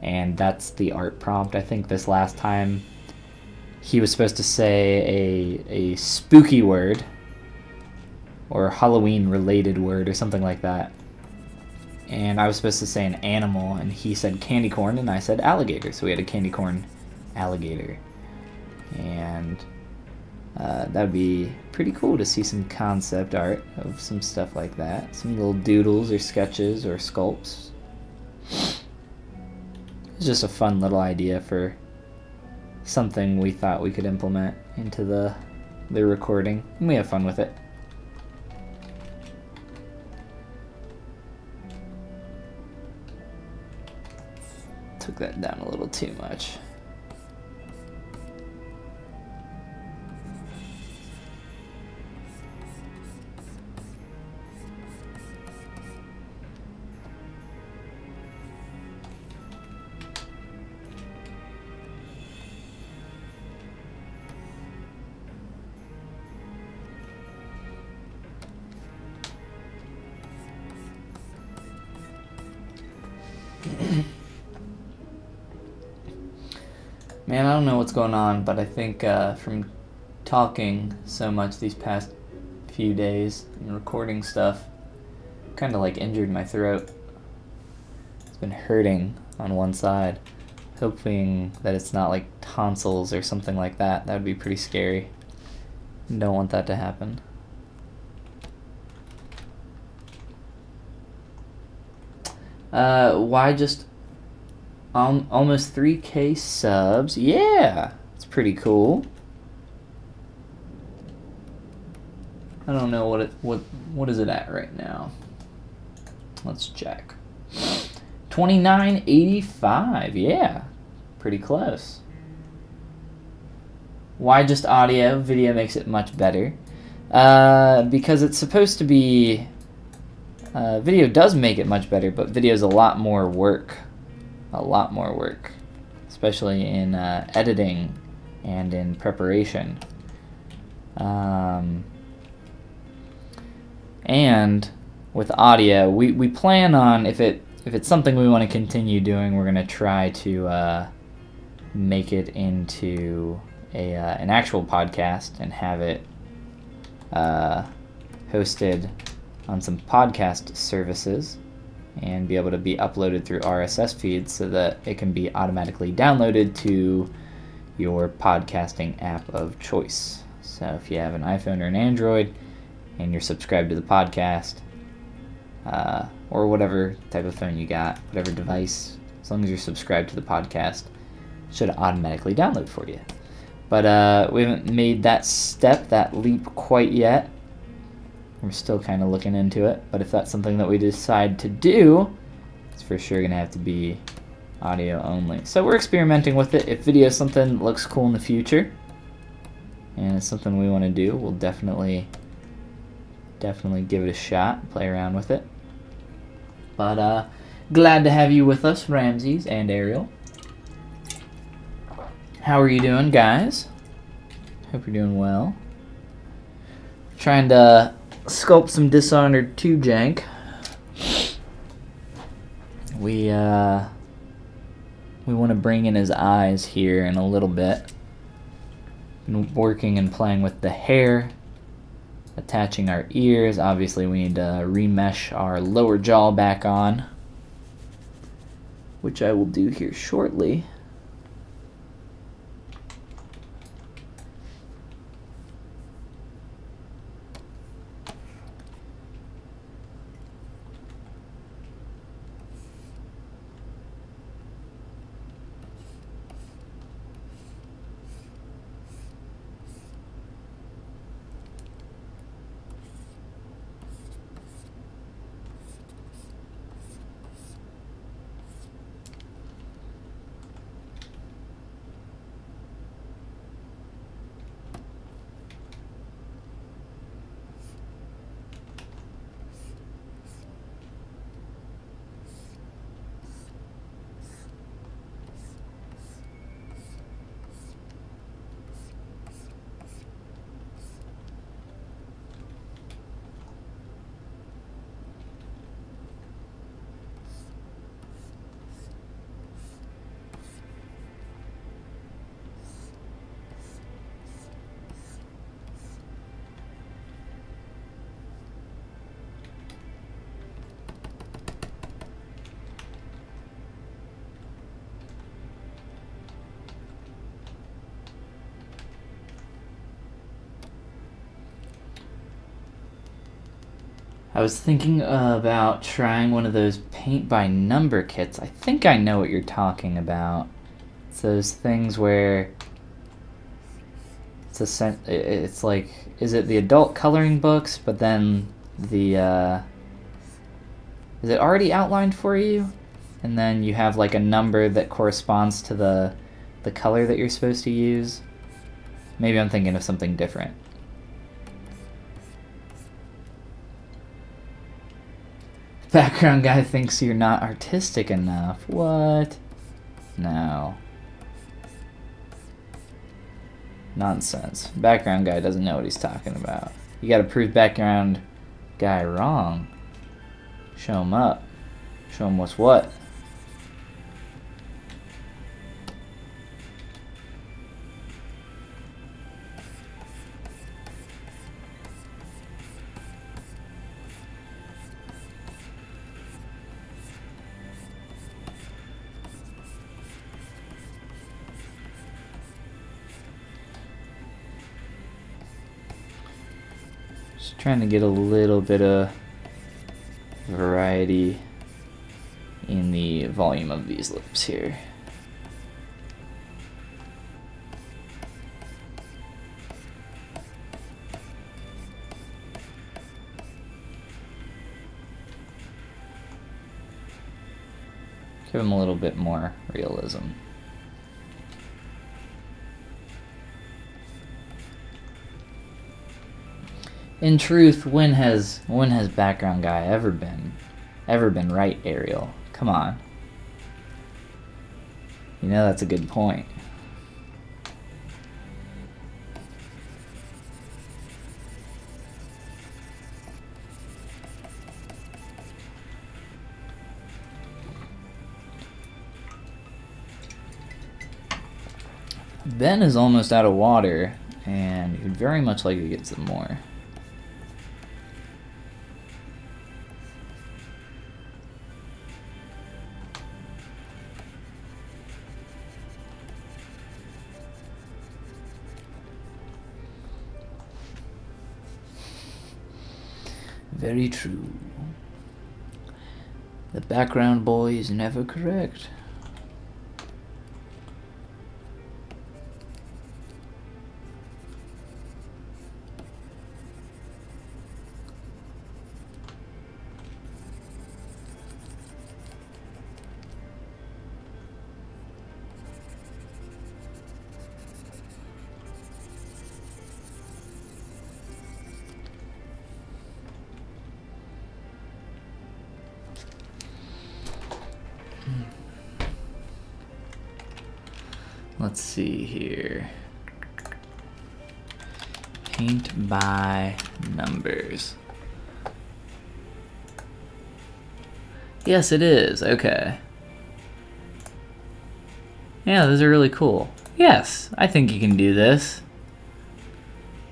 S1: and that's the art prompt. I think this last time he was supposed to say a spooky word or a Halloween related word or something like that. And I was supposed to say an animal, and he said candy corn, and I said alligator. So we had a candy corn alligator. And that would be pretty cool to see some concept art of some stuff like that. Some little doodles or sketches or sculpts. It's just a fun little idea for something we thought we could implement into the recording. And we have fun with it. Took that down a little too much. Man, I don't know what's going on, but I think from talking so much these past few days and recording stuff, kind of like injured my throat. It's been hurting on one side. Hoping that it's not like tonsils or something like that. That would be pretty scary. Don't want that to happen. Why just almost 3K subs? Yeah, it's pretty cool. I don't know what is it at right now. Let's check. 2985. Yeah, pretty close. Why just audio? Video makes it much better. Because it's supposed to be. Video does make it much better, but video is a lot more work. A lot more work, especially in editing and in preparation. And with audio, we plan on, if it's something we want to continue doing, we're gonna try to make it into an actual podcast and have it hosted on some podcast services and be able to be uploaded through RSS feeds so that it can be automatically downloaded to your podcasting app of choice. So if you have an iPhone or an Android and you're subscribed to the podcast, or whatever type of phone you got, whatever device, as long as you're subscribed to the podcast, it should automatically download for you. But we haven't made that step, that leap quite yet. We're still kind of looking into it, but if that's something that we decide to do, it's for sure going to have to be audio only. So we're experimenting with it. If video is something that looks cool in the future, and it's something we want to do, we'll definitely give it a shot, play around with it. But glad to have you with us, Ramses and Ariel. How are you doing, guys? Hope you're doing well. Trying to sculpt some Dishonored 2 jank. We want to bring in his eyes here in a little bit. Been working and playing with the hair, attaching our ears. Obviously we need to remesh our lower jaw back on, which I will do here shortly. I was thinking about trying one of those paint by number kits. I think I know what you're talking about. It's those things where it's like, is it the adult coloring books, but then the is it already outlined for you? And then you have like a number that corresponds to the color that you're supposed to use. Maybe I'm thinking of something different. Background guy thinks you're not artistic enough. What? No. Nonsense. Background guy doesn't know what he's talking about. You gotta prove background guy wrong. Show him up. Show him what's what. Just trying to get a little bit of variety in the volume of these lips here. Give them a little bit more realism. In truth, when has background guy ever been right, Ariel? Come on. You know that's a good point. Ben is almost out of water, and he'd very much like to get some more. Very true. The background boy is never correct. Let's see here. Paint by numbers. Yes, it is. Okay. Yeah, those are really cool. Yes, I think you can do this.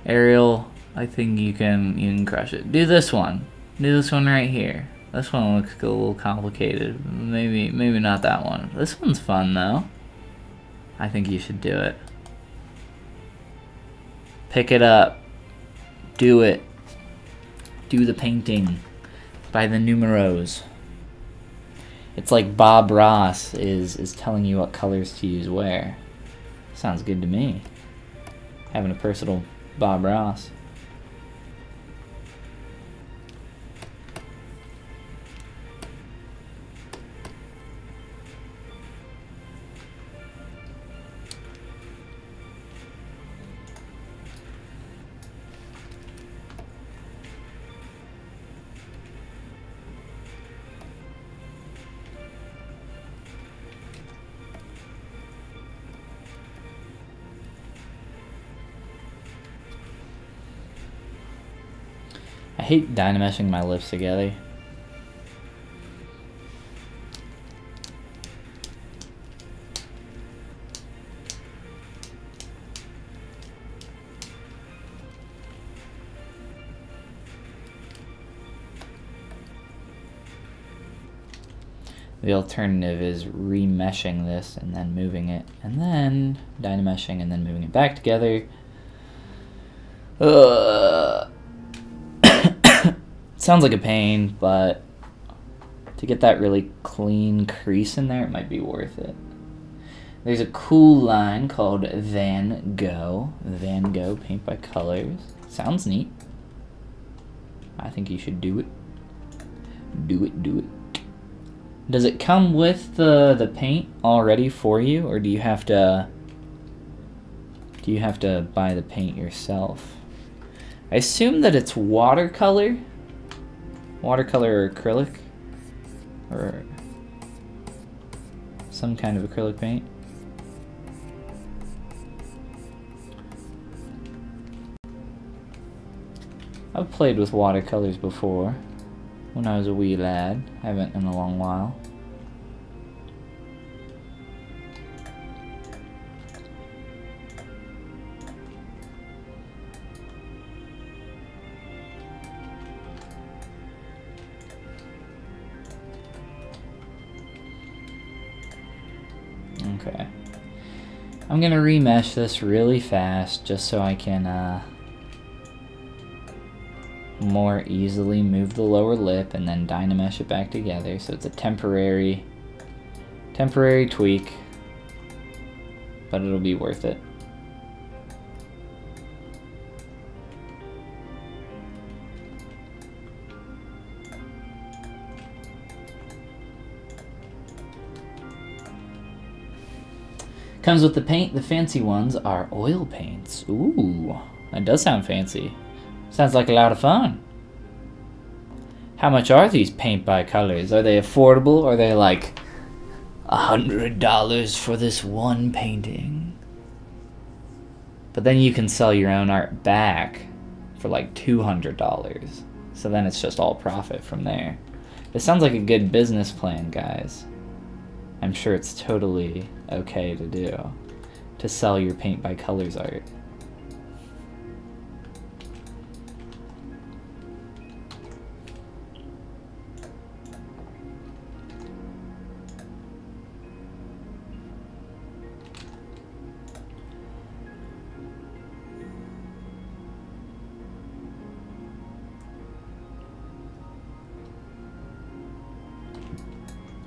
S1: Ariel, I think you can crush it. Do this one. Do this one right here. This one looks a little complicated. Maybe not that one. This one's fun though. I think you should do it. Pick it up. Do it. Do the painting by the numeros. It's like Bob Ross is telling you what colors to use where. Sounds good to me. Having a personal Bob Ross. I hate dynameshing my lips together. The alternative is remeshing this and then moving it, and then dynameshing and then moving it back Sounds like a pain, but to get that really clean crease in there, it might be worth it. There's a cool line called Van Gogh. Van Gogh, paint by colors. Sounds neat. I think you should do it. Do it, do it. Does it come with the paint already for you, or do you have to buy the paint yourself? I assume that it's watercolor or acrylic, or some kind of acrylic paint. I've played with watercolors before when I was a wee lad. Haven't in a long while. Okay. I'm gonna remesh this really fast just so I can more easily move the lower lip and then Dynamesh it back together, so it's a temporary tweak, but it'll be worth it. Comes with the paint. The fancy ones are oil paints. Ooh, that does sound fancy. Sounds like a lot of fun. How much are these paint by colors? Are they affordable? Or are they like $100 for this one painting? But then you can sell your own art back for like $200. So then it's just all profit from there. This sounds like a good business plan, guys. I'm sure it's totally okay to do, to sell your paint by colors art.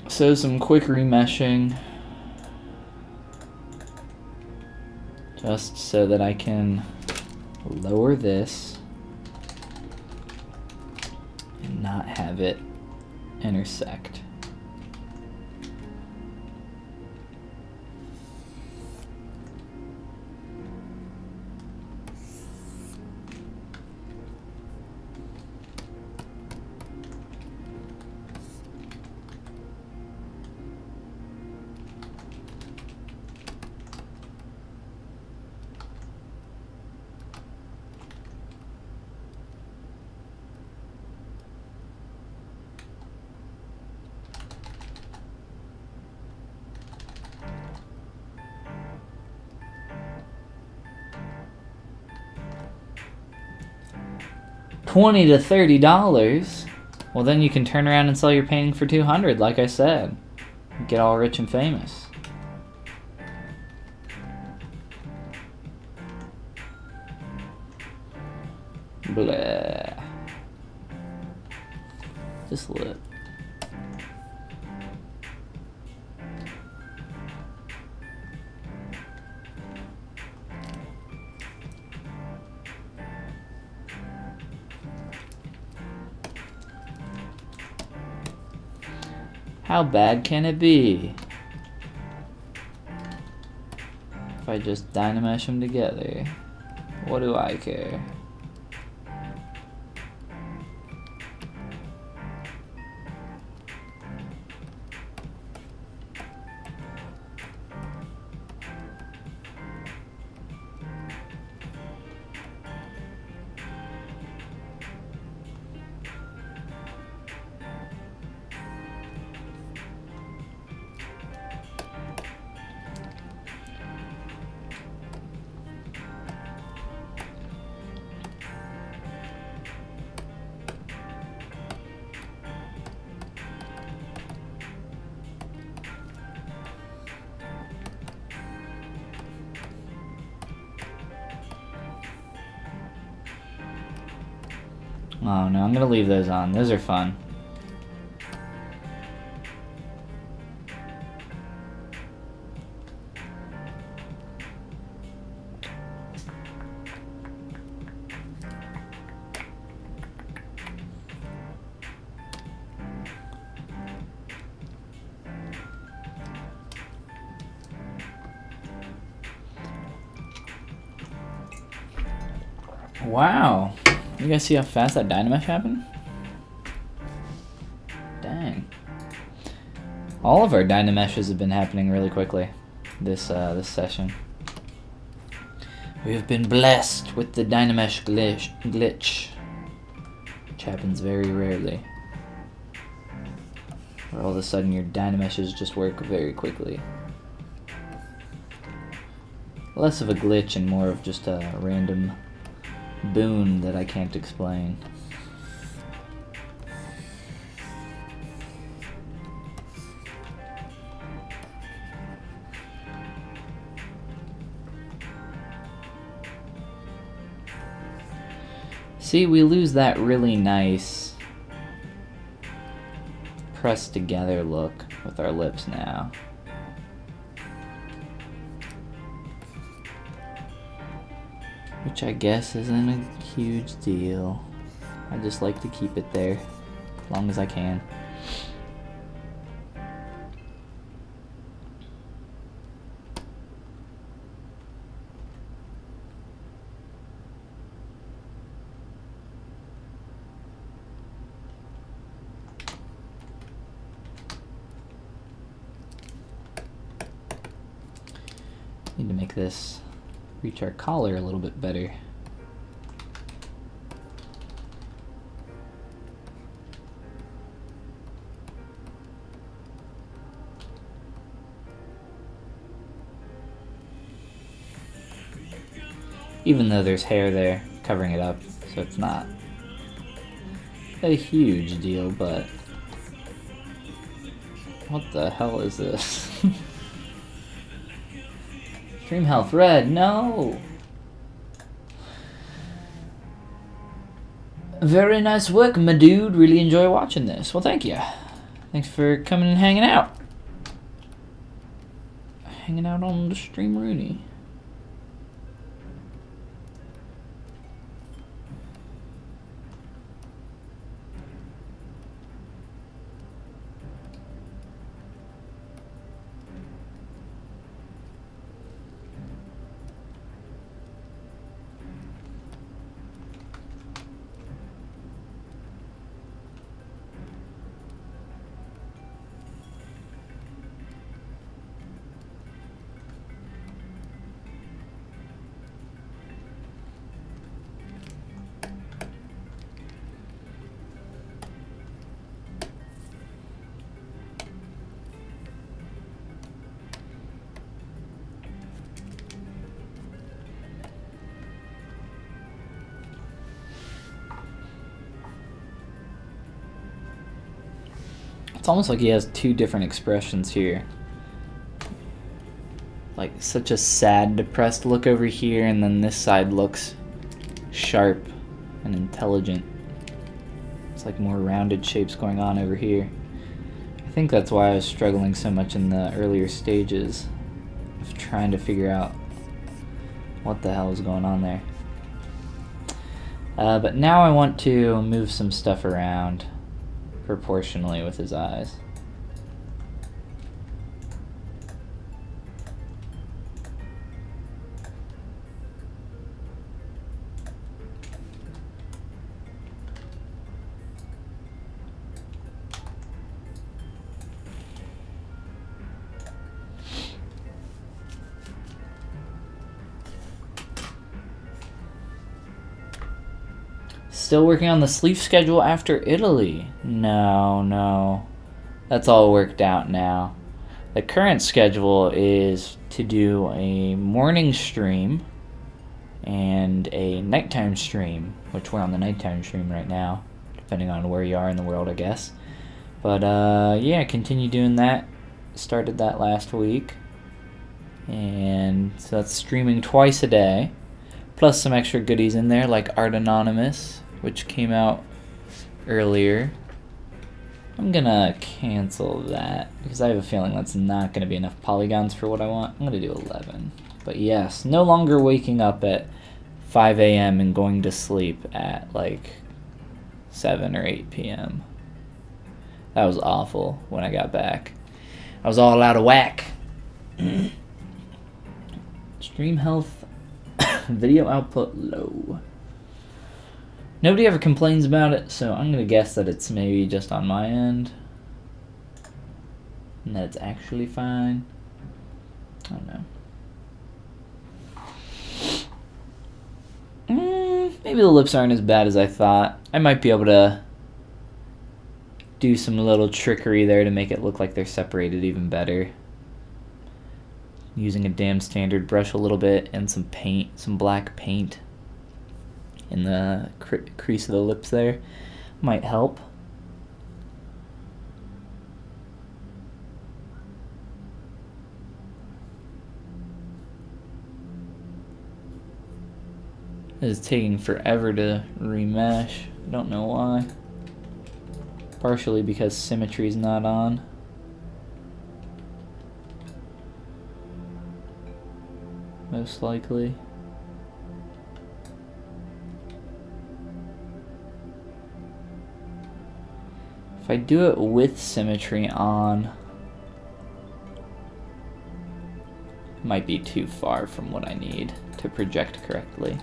S1: So some quick remeshing, just so that I can lower this and not have it intersect. $20 to $30. Well, then you can turn around and sell your painting for $200, like I said. Get all rich and famous. Blah. This lip. How bad can it be if I just Dynamesh them together? What do I care? Oh no, I'm gonna leave those on. Those are fun. Wow. You guys see how fast that Dynamesh happened? Dang. All of our Dynameshes have been happening really quickly this session. We have been blessed with the Dynamesh glitch, which happens very rarely. Where all of a sudden your Dynameshes just work very quickly. Less of a glitch and more of just a random boon that I can't explain. See, we lose that really nice pressed together look with our lips now. Which I guess isn't a huge deal. I just like to keep it there as long as I can. Need to make this reach our collar a little bit better. Even though there's hair there covering it up, so it's not a huge deal, but what the hell is this? Stream health red, no! Very nice work, my dude. Really enjoy watching this. Well, thank you. Thanks for coming and hanging out. Hanging out on the stream, Rooney. It's almost like he has two different expressions here. Like such a sad, depressed look over here, and then this side looks sharp and intelligent. It's like more rounded shapes going on over here. I think that's why I was struggling so much in the earlier stages of trying to figure out what the hell is going on there. But now I want to move some stuff around proportionally with his eyes. Still working on the sleep schedule after Italy. No. That's all worked out now. The current schedule is to do a morning stream and a nighttime stream, which we're on the nighttime stream right now, depending on where you are in the world, I guess. But yeah, continue doing that. Started that last week. And so that's streaming twice a day, plus some extra goodies in there like Art Anonymous, which came out earlier. I'm gonna cancel that because I have a feeling that's not gonna be enough polygons for what I want. I'm gonna do 11. But yes, no longer waking up at 5 a.m. and going to sleep at like 7 or 8 p.m. That was awful when I got back. I was all out of whack. Stream health, video output low. Nobody ever complains about it, so I'm gonna guess that it's maybe just on my end. And that it's actually fine. I don't know. Maybe the lips aren't as bad as I thought. I might be able to do some little trickery there to make it look like they're separated even better. Using a damn standard brush a little bit and some paint, some black paint in the crease of the lips there might help. It is taking forever to remesh. I don't know why. Partially because symmetry is not on. Most likely. If I do it with symmetry on, it might be too far from what I need to project correctly.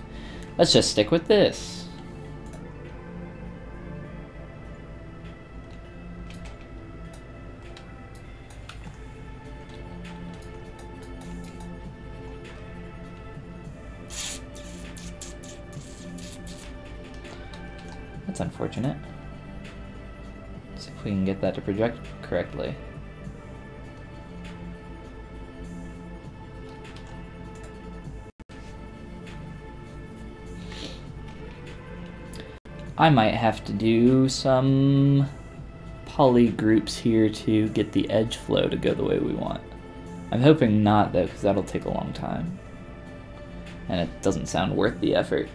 S1: Let's just stick with this. That's unfortunate. Let's see if we can get that to project correctly. I might have to do some poly groups here to get the edge flow to go the way we want. I'm hoping not though, because that'll take a long time. And it doesn't sound worth the effort.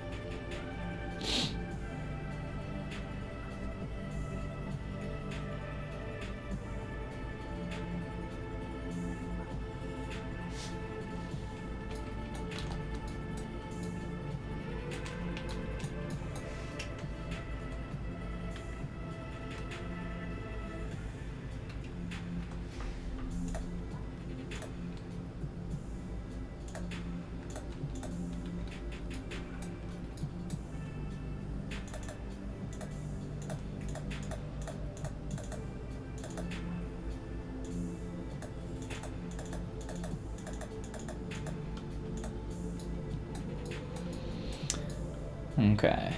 S1: Okay.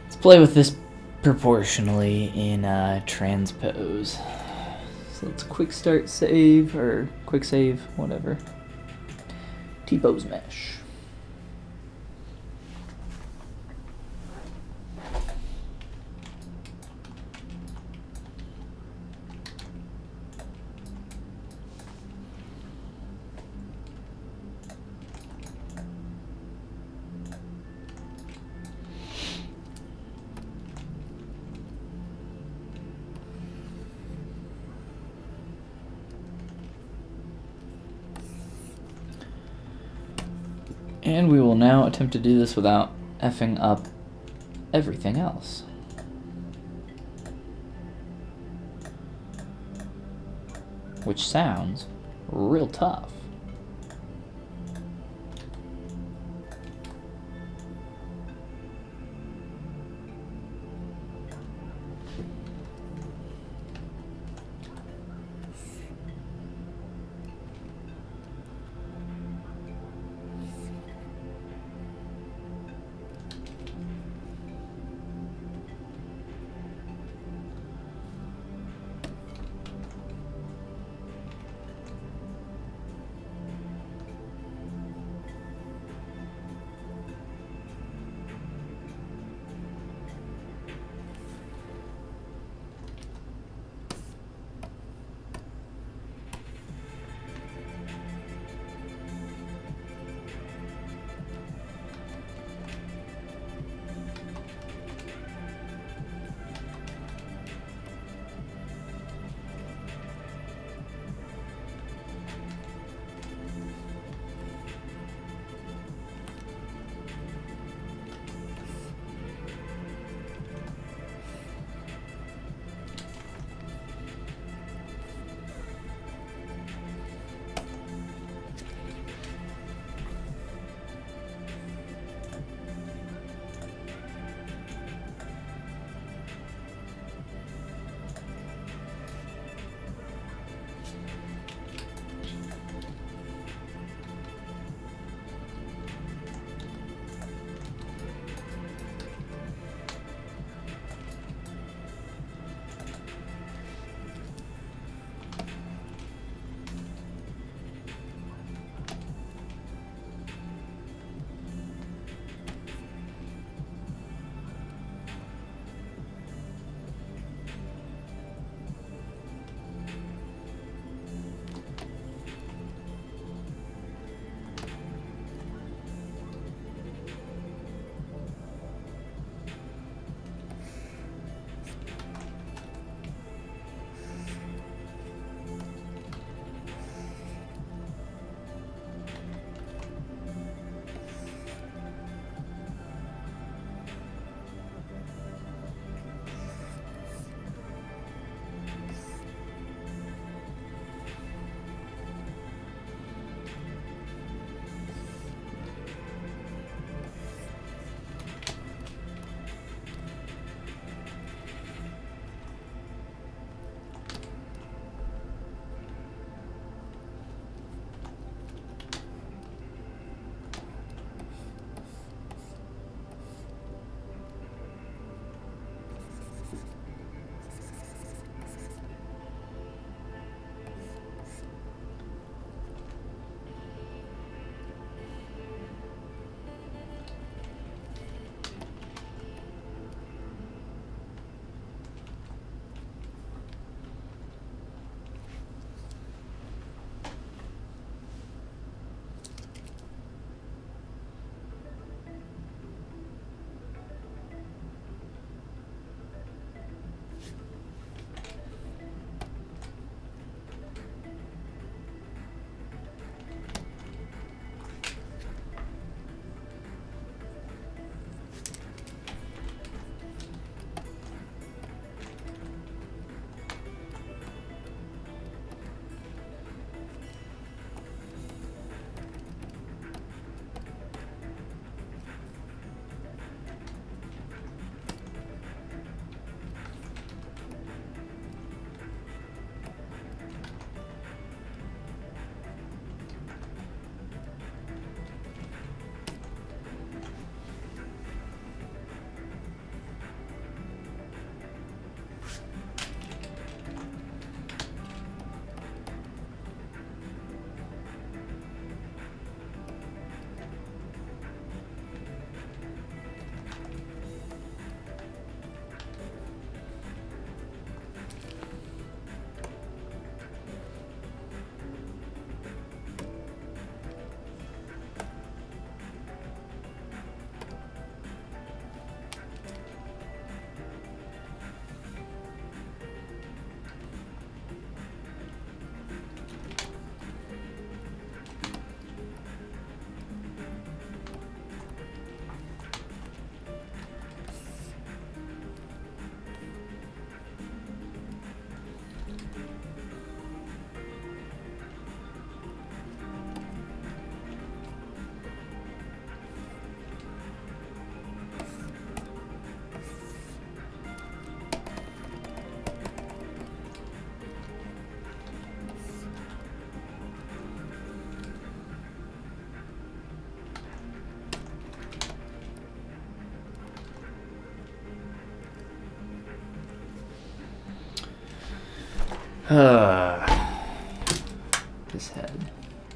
S1: Let's play with this proportionally in transpose. So let's quick start save, or quick save, whatever. T-pose mesh. And we will now attempt to do this without effing up everything else. Which sounds real tough.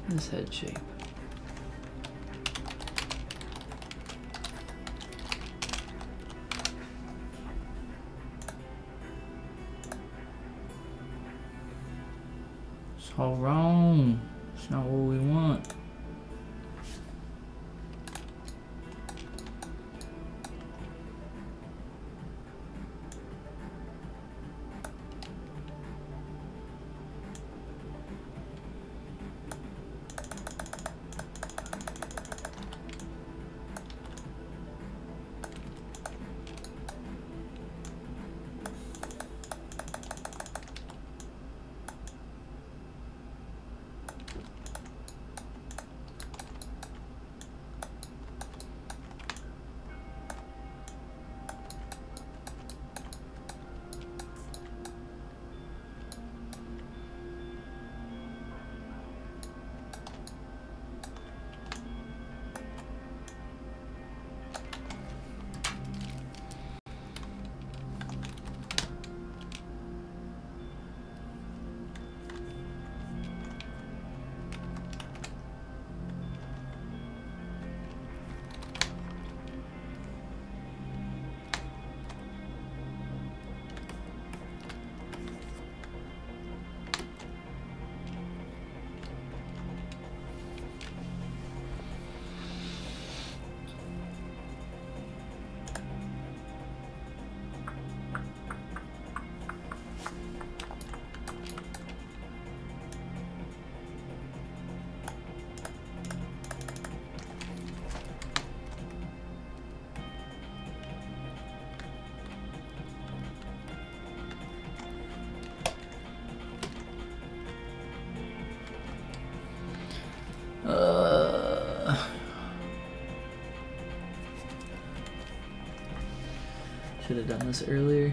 S1: This head shape. It's all wrong. It's not what we want. Should have done this earlier.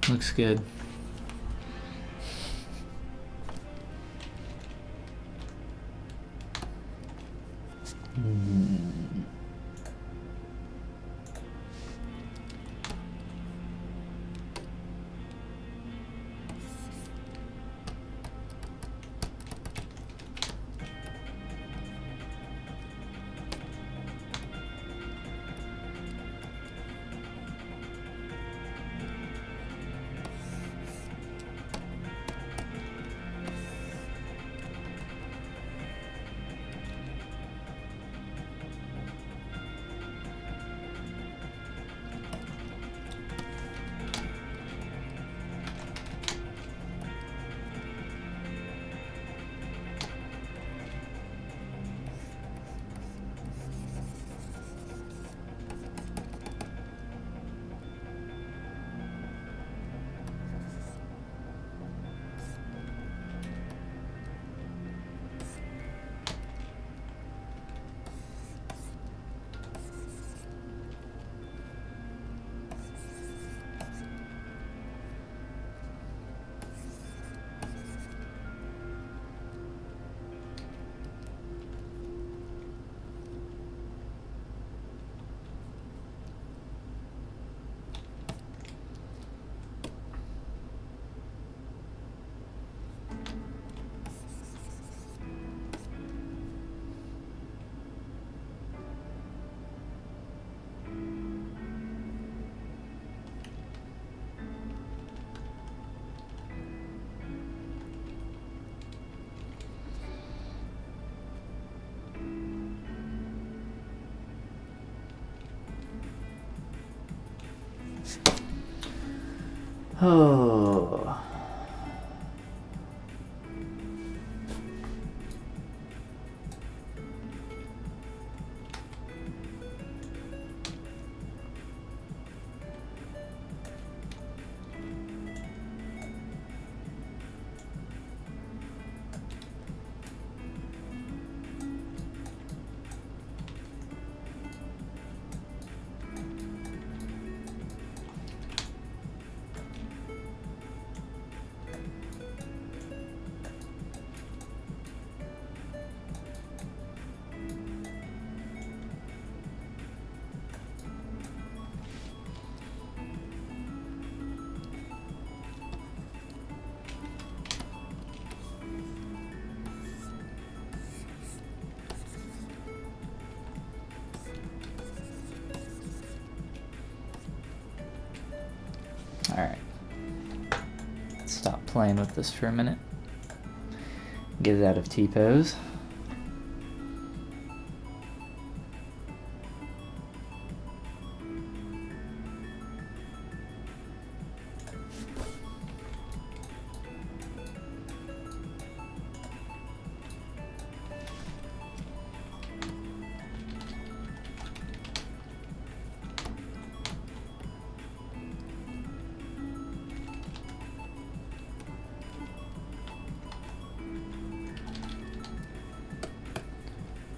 S1: Looks good. Oh. playing with this for a minute. Get it out of T-pose.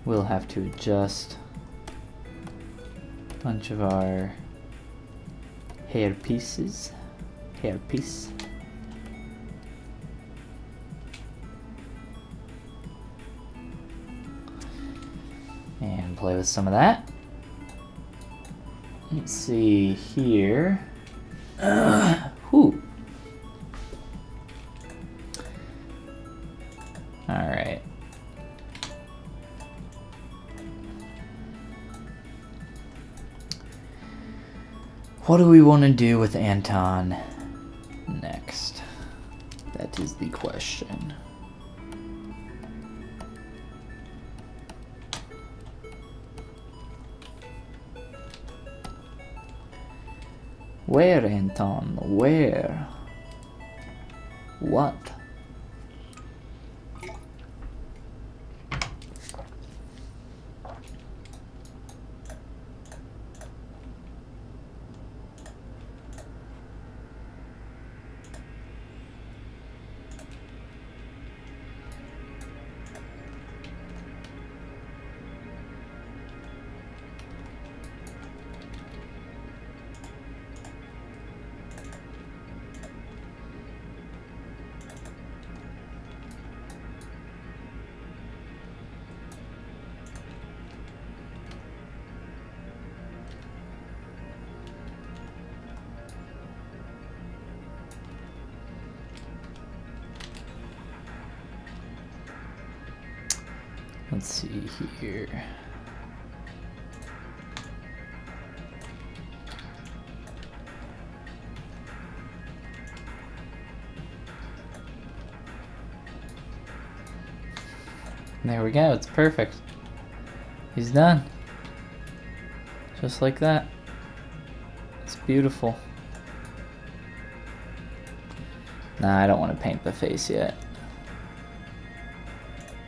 S1: We'll have to adjust a bunch of our hair pieces. And play with some of that. Let's see here. Whew. All right. What do we want to do with Anton next? That is the question. Where, Anton? Where? What? Let's see here. There we go, it's perfect. He's done. Just like that. It's beautiful. Nah, I don't want to paint the face yet.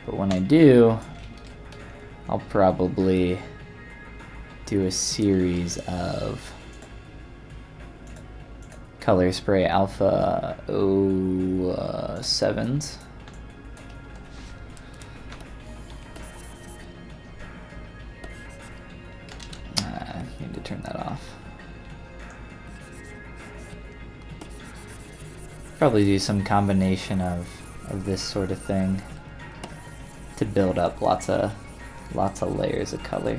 S1: But when I do, I'll probably do a series of Color Spray Alpha 07s. I need to turn that off. Probably do some combination of this sort of thing to build up lots of layers of color.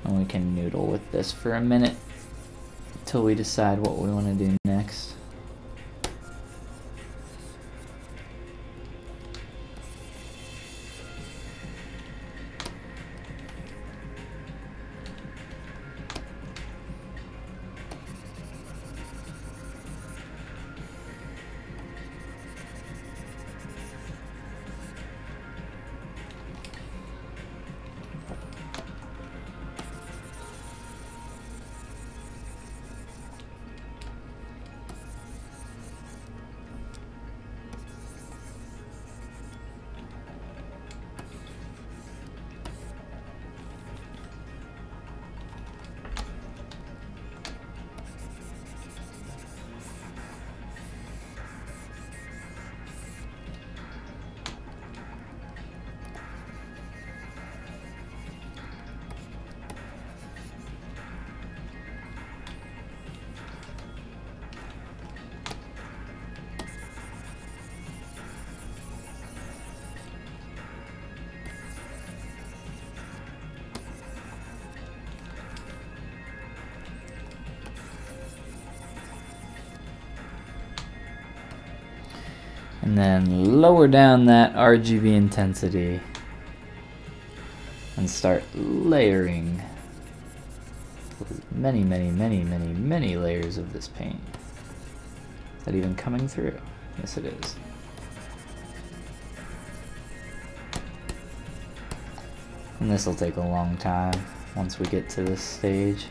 S1: And we can noodle with this for a minute until we decide what we want to do next. And then lower down that RGB intensity and start layering many, many, many, many, many layers of this paint. Is that even coming through? Yes, it is. And this will take a long time once we get to this stage.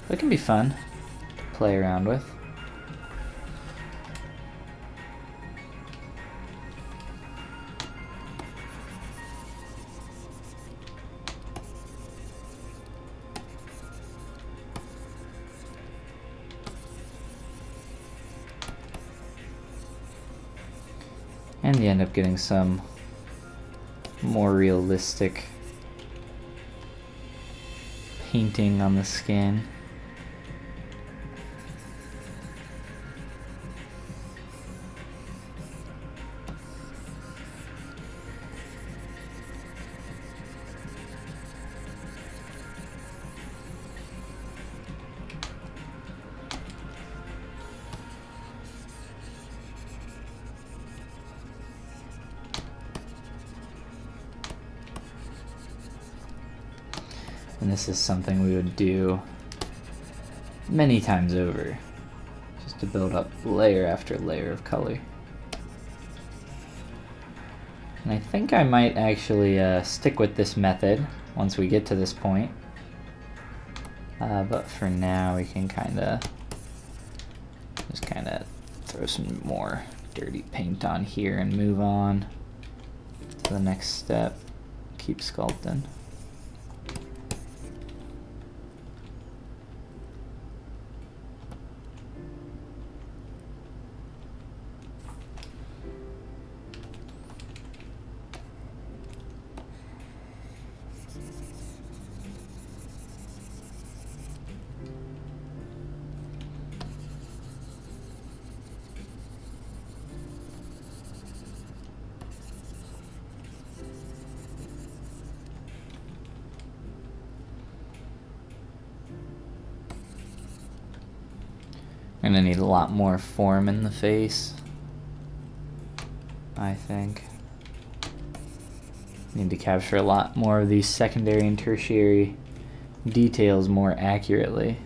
S1: But it can be fun to play around with. And you end up getting some more realistic painting on the skin. And this is something we would do many times over, just to build up layer after layer of color. And I think I might actually stick with this method once we get to this point. But for now we can just throw some more dirty paint on here and move on to the next step. Keep sculpting. I'm gonna need a lot more form in the face, I think. Need to capture a lot more of these secondary and tertiary details more accurately.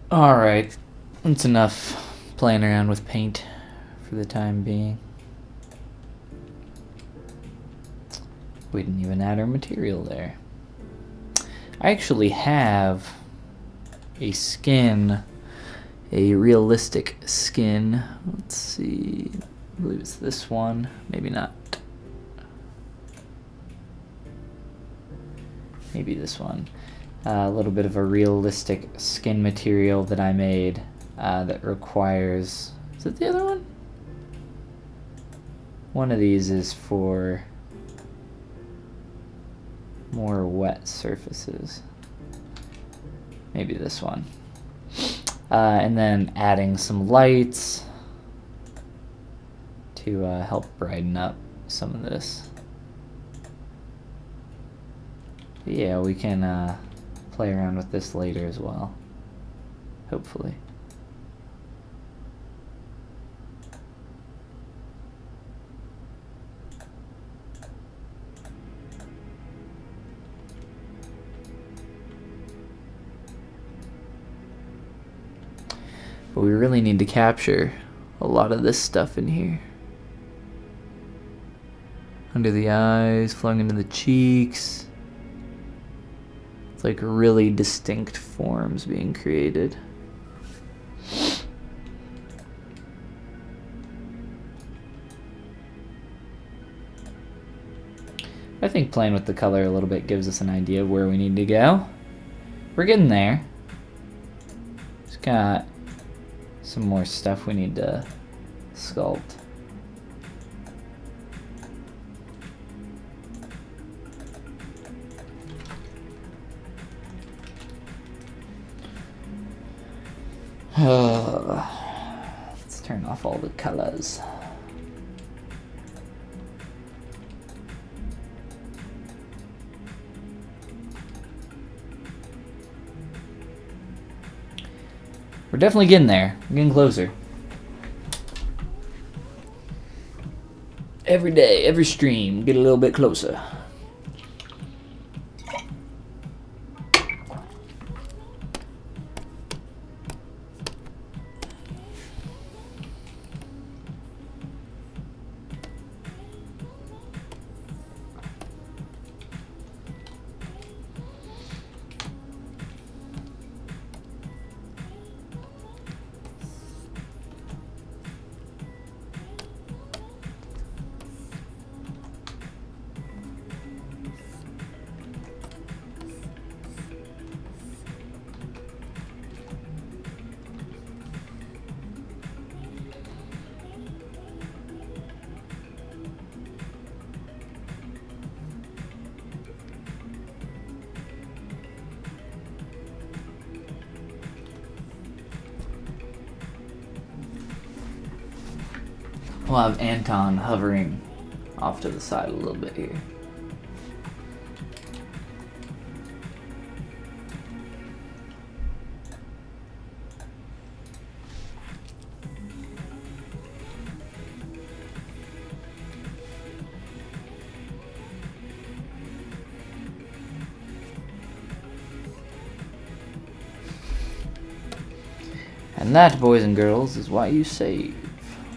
S1: Alright, that's enough playing around with paint for the time being. We didn't even add our material there. I actually have a skin, a realistic skin. Let's see, I believe it's this one, maybe not. Maybe this one. A little bit of a realistic skin material that I made that requires, is it the other one? One of these is for more wet surfaces. Maybe this one. And then adding some lights to help brighten up some of this. Yeah, we can play around with this later as well, hopefully. But we really need to capture a lot of this stuff in here. Under the eyes, flowing into the cheeks. It's like really distinct forms being created. I think playing with the color a little bit gives us an idea of where we need to go. We're getting there. Just got some more stuff we need to sculpt. Let's turn off all the colors. We're definitely getting there. We're getting closer. Every day, every stream, get a little bit closer. We'll have Anton hovering off to the side a little bit here. And that, boys and girls, is why you save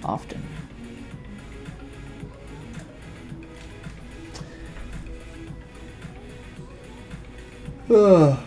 S1: often. Ugh.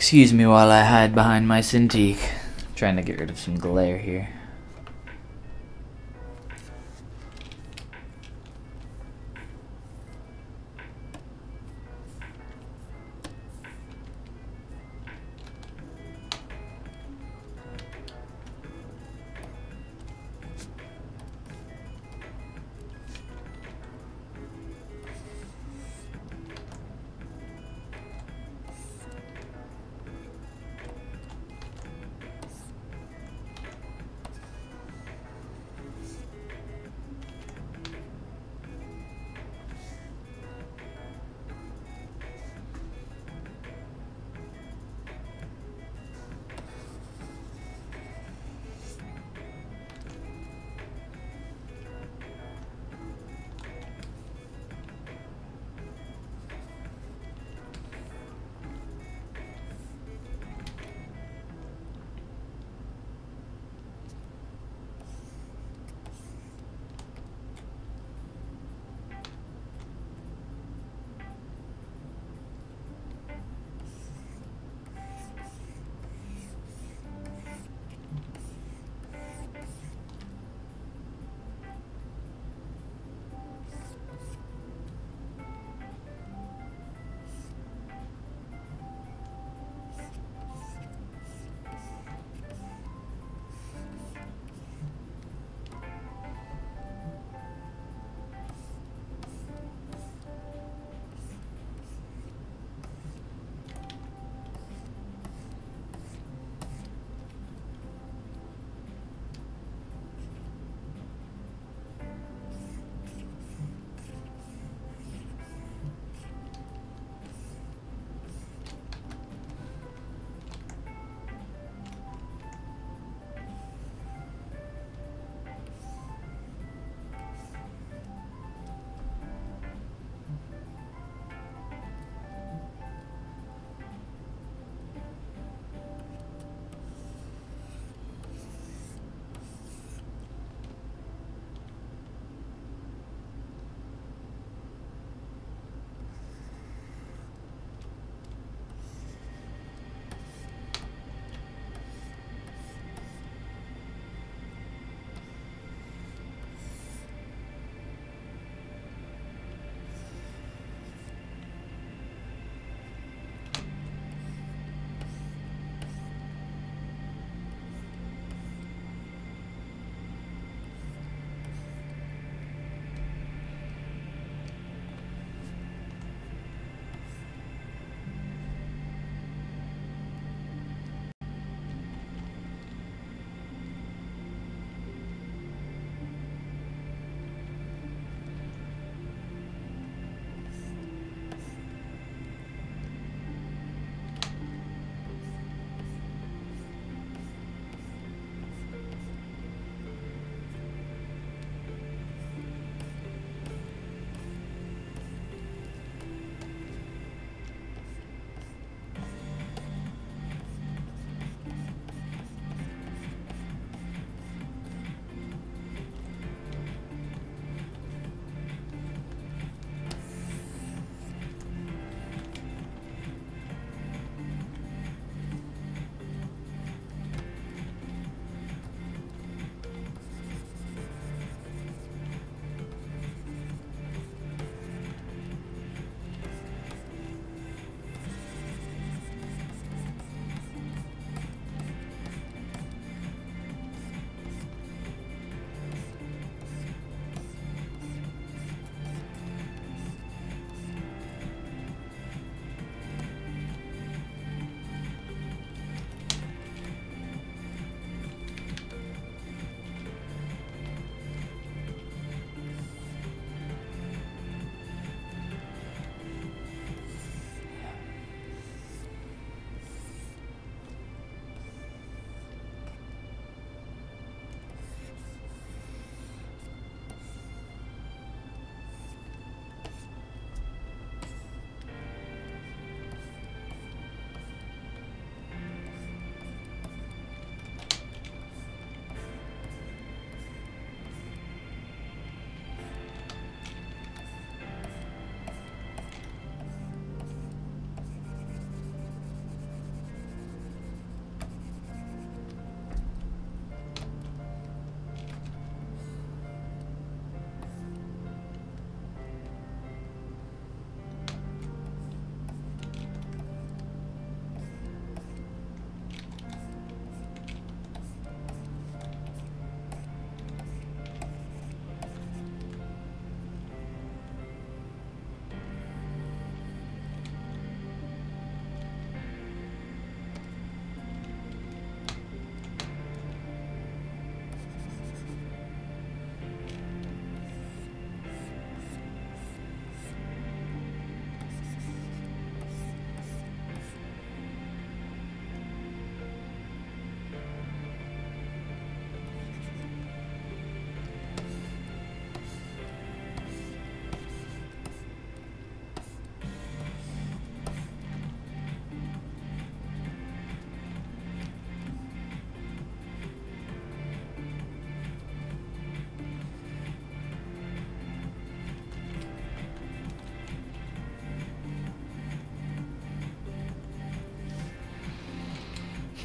S1: Excuse me while I hide behind my Cintiq. I'm trying to get rid of some glare here.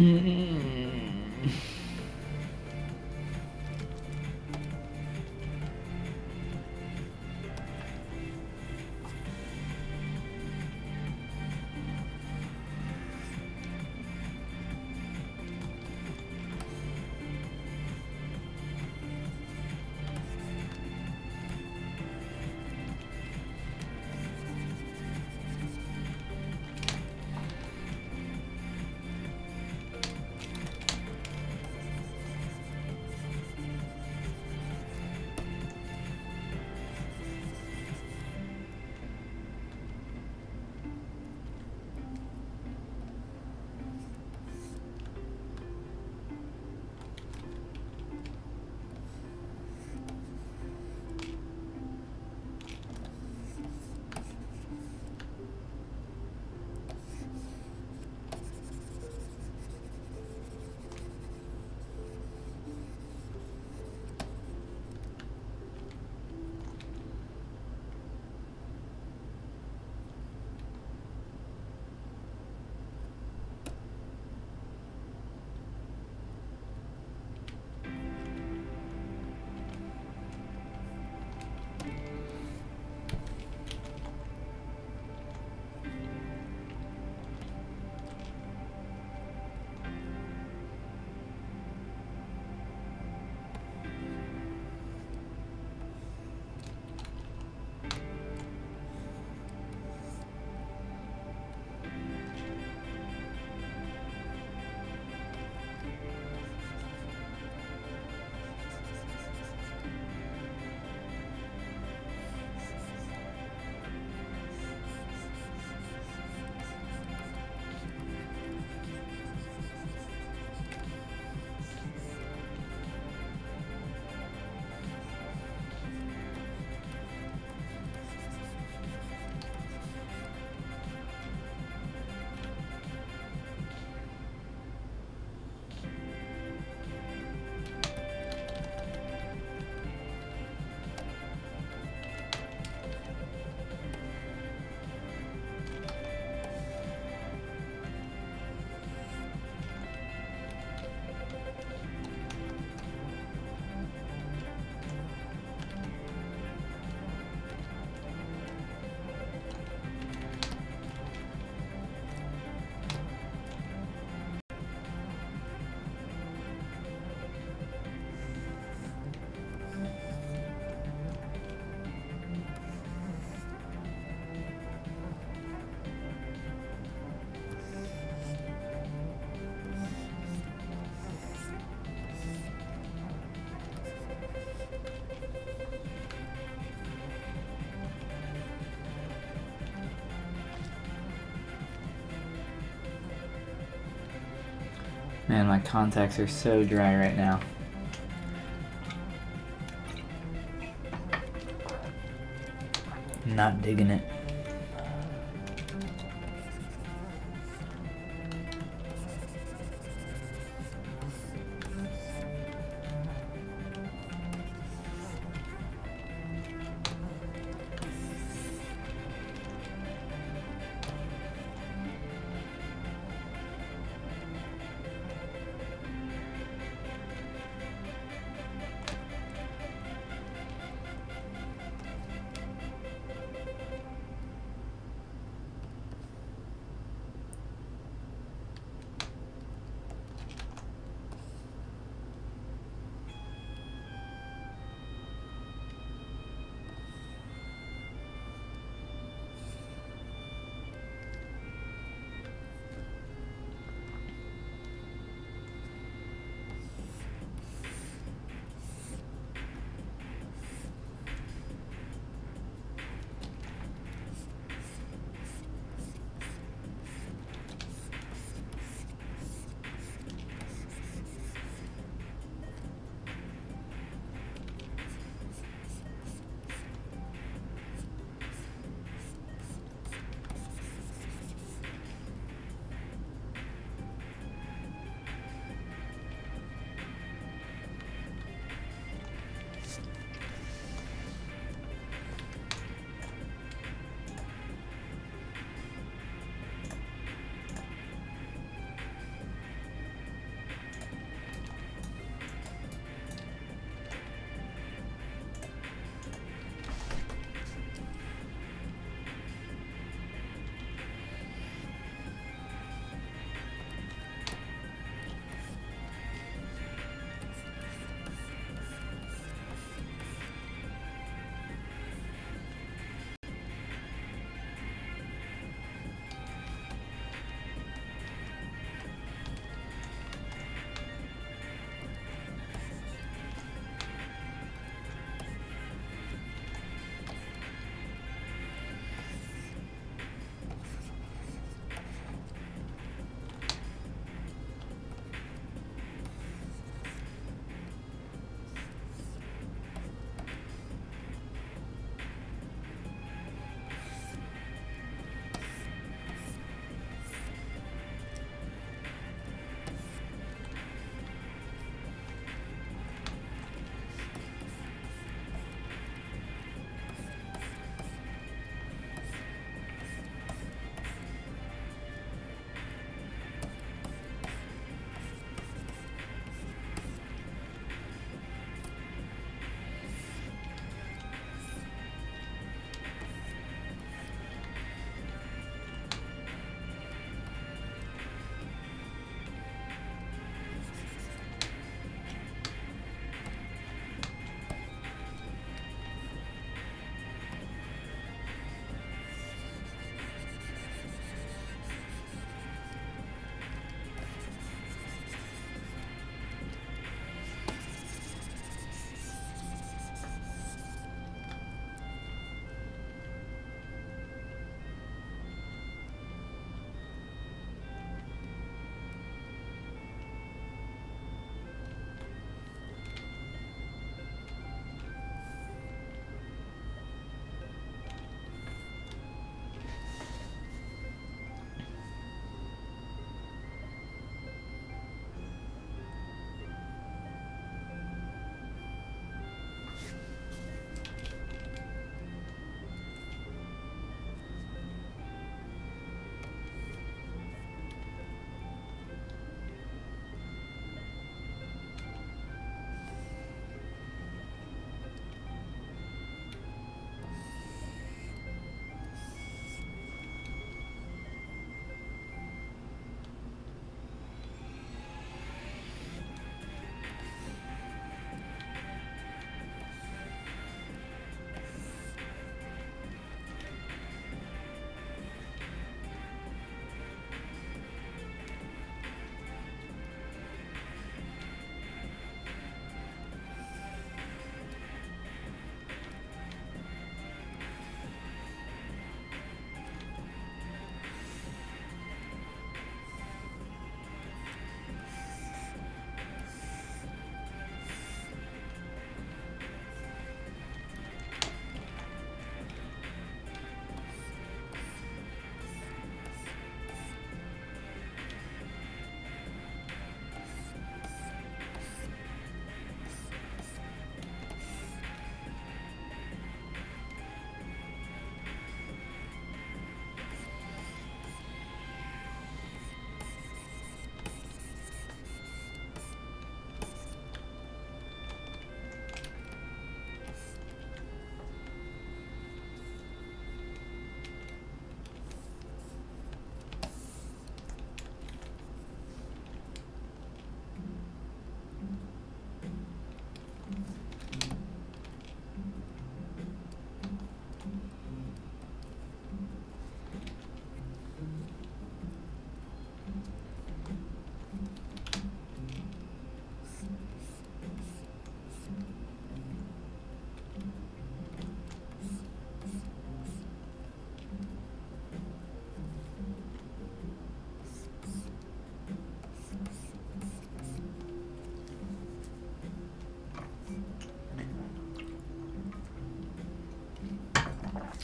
S1: Man, my contacts are so dry right now. Not digging it.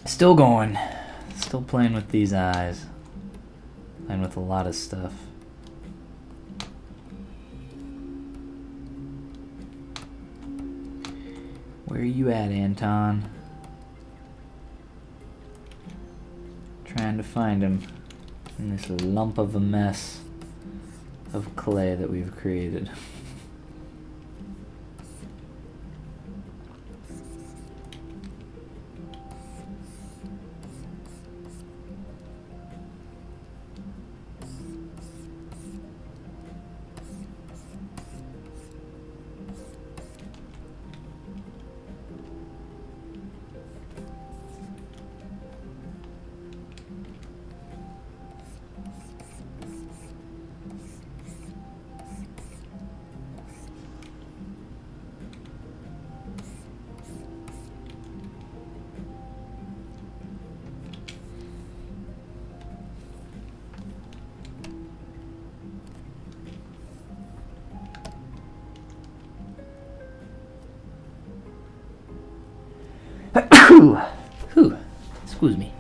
S1: Still going. Still playing with these eyes. Playing with a lot of stuff. Where are you at, Anton? Trying to find him in this lump of a mess of clay that we've created. Whew. Excuse me.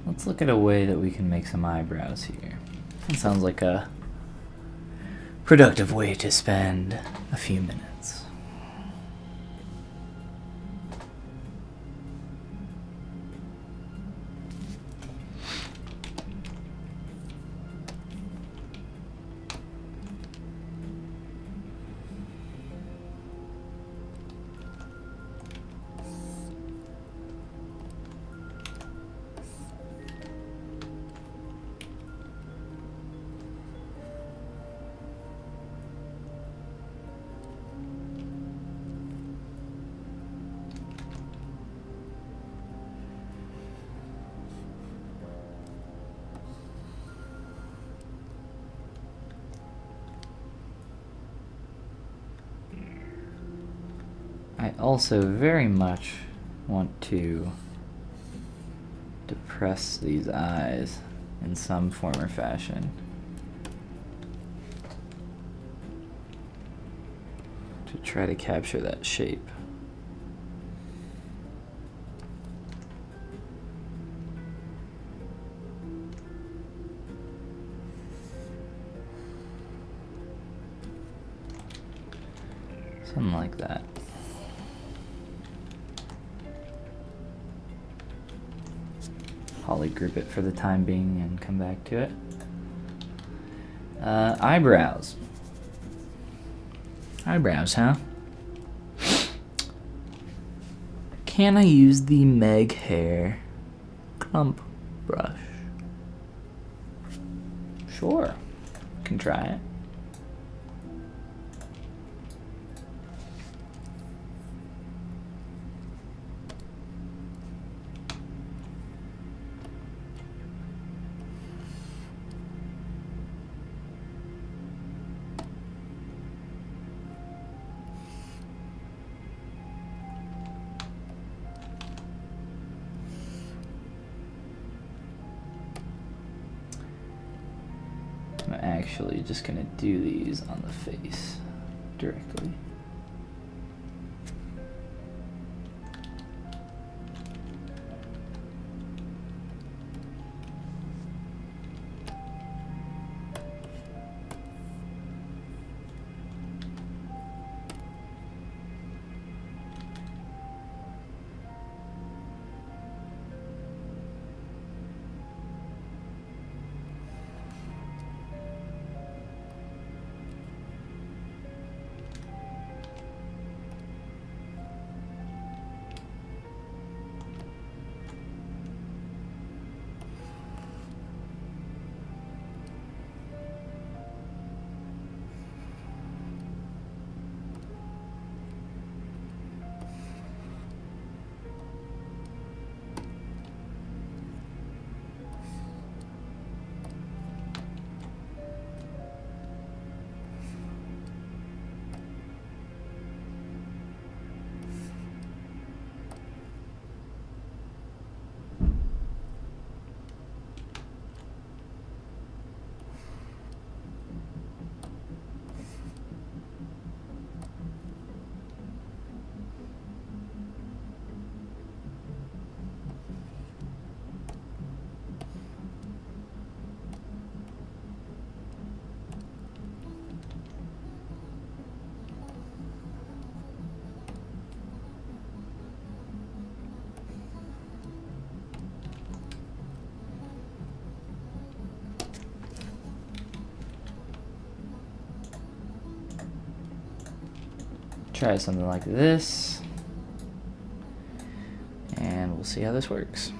S1: Let's look at a way that we can make some eyebrows here. That sounds like a productive way to spend a few minutes. I also very much want to depress these eyes in some form or fashion to try to capture that shape. Something like that. Polygroup it for the time being and come back to it. Eyebrows. Eyebrows, huh? Can I use the Meg Hair Clump brush? Sure, can try it. I'm actually just gonna do these on the face directly. Try something like this, and we'll see how this works.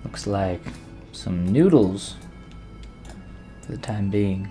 S1: Looks like some noodles for the time being.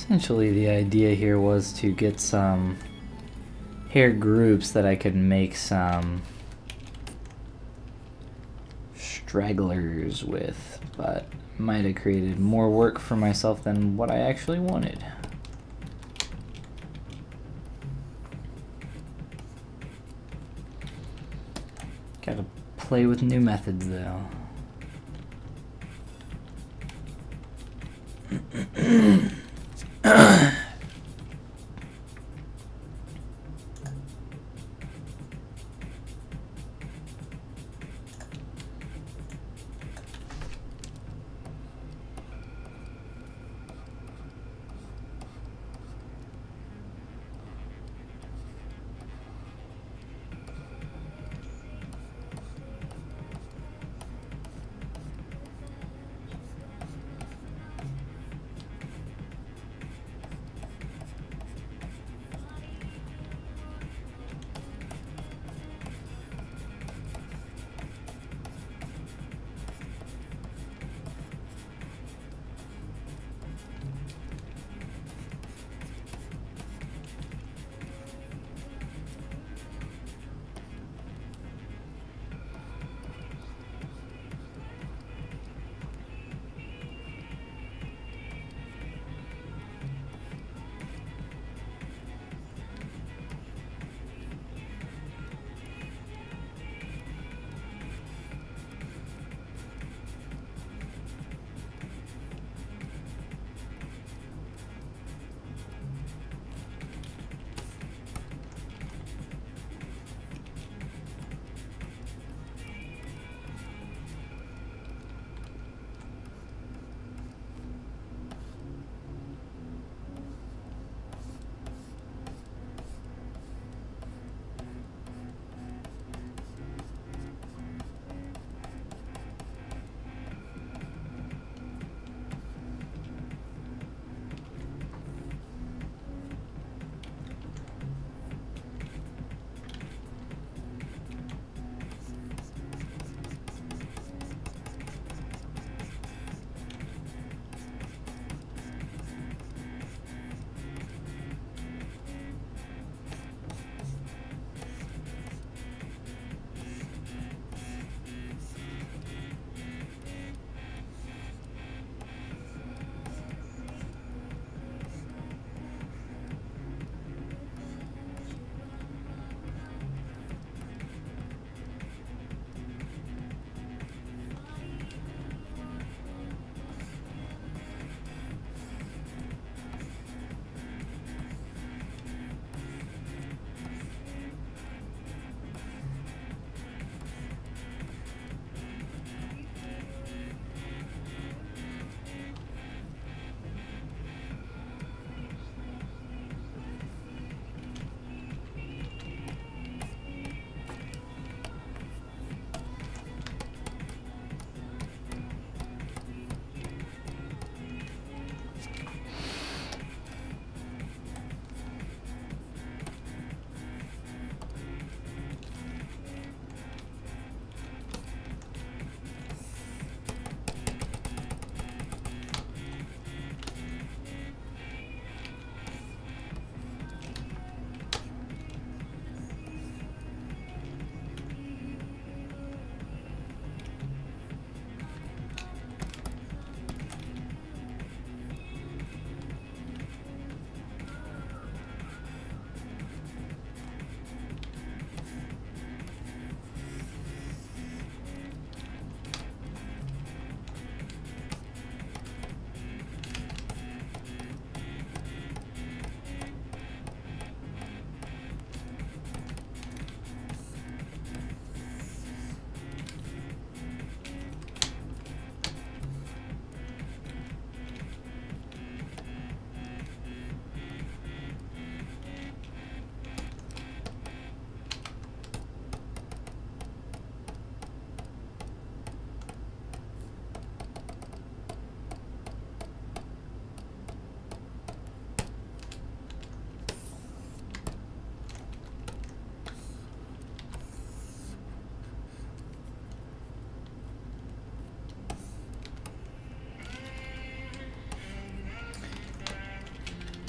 S1: Essentially the idea here was to get some hair groups that I could make some stragglers with, but might have created more work for myself than what I actually wanted. Gotta play with new methods though.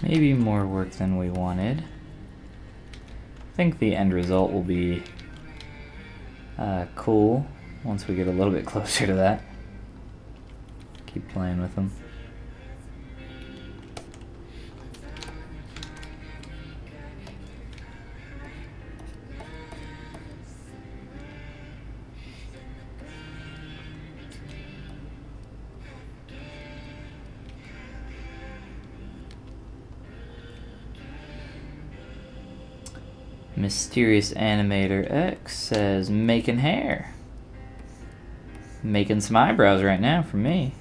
S1: Maybe more work than we wanted. I think the end result will be cool once we get a little bit closer to that. Keep playing with them. Mysterious Animator X says, making hair. Making some eyebrows right now for me.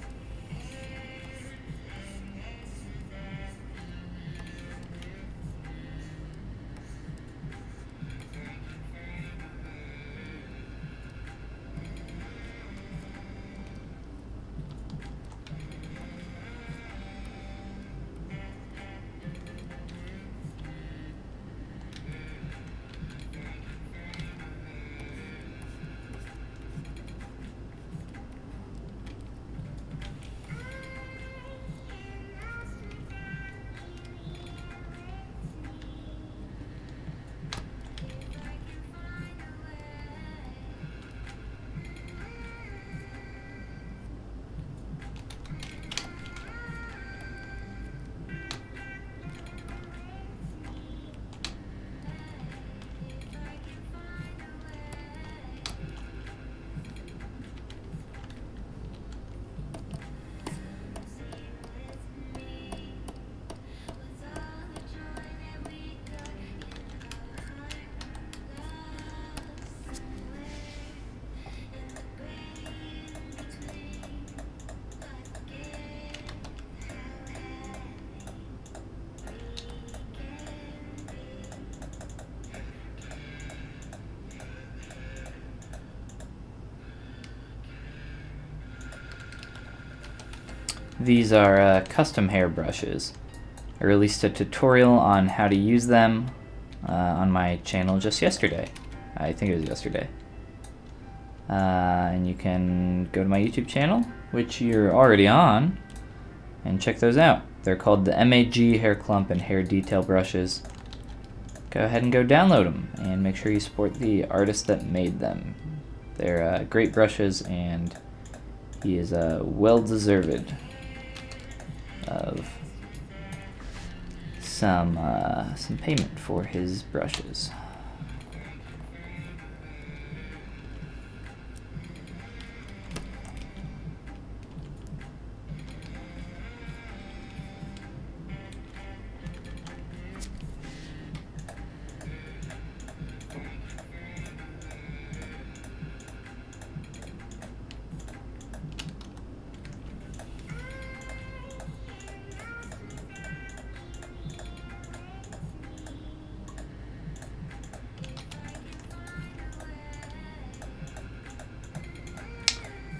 S1: These are custom hair brushes. I released a tutorial on how to use them on my channel just yesterday. I think it was yesterday. And you can go to my YouTube channel, which you're already on, and check those out. They're called the MAG Hair Clump and Hair Detail Brushes. Go ahead and go download them, and make sure you support the artist that made them. They're great brushes, and he is well deserved of some payment for his brushes.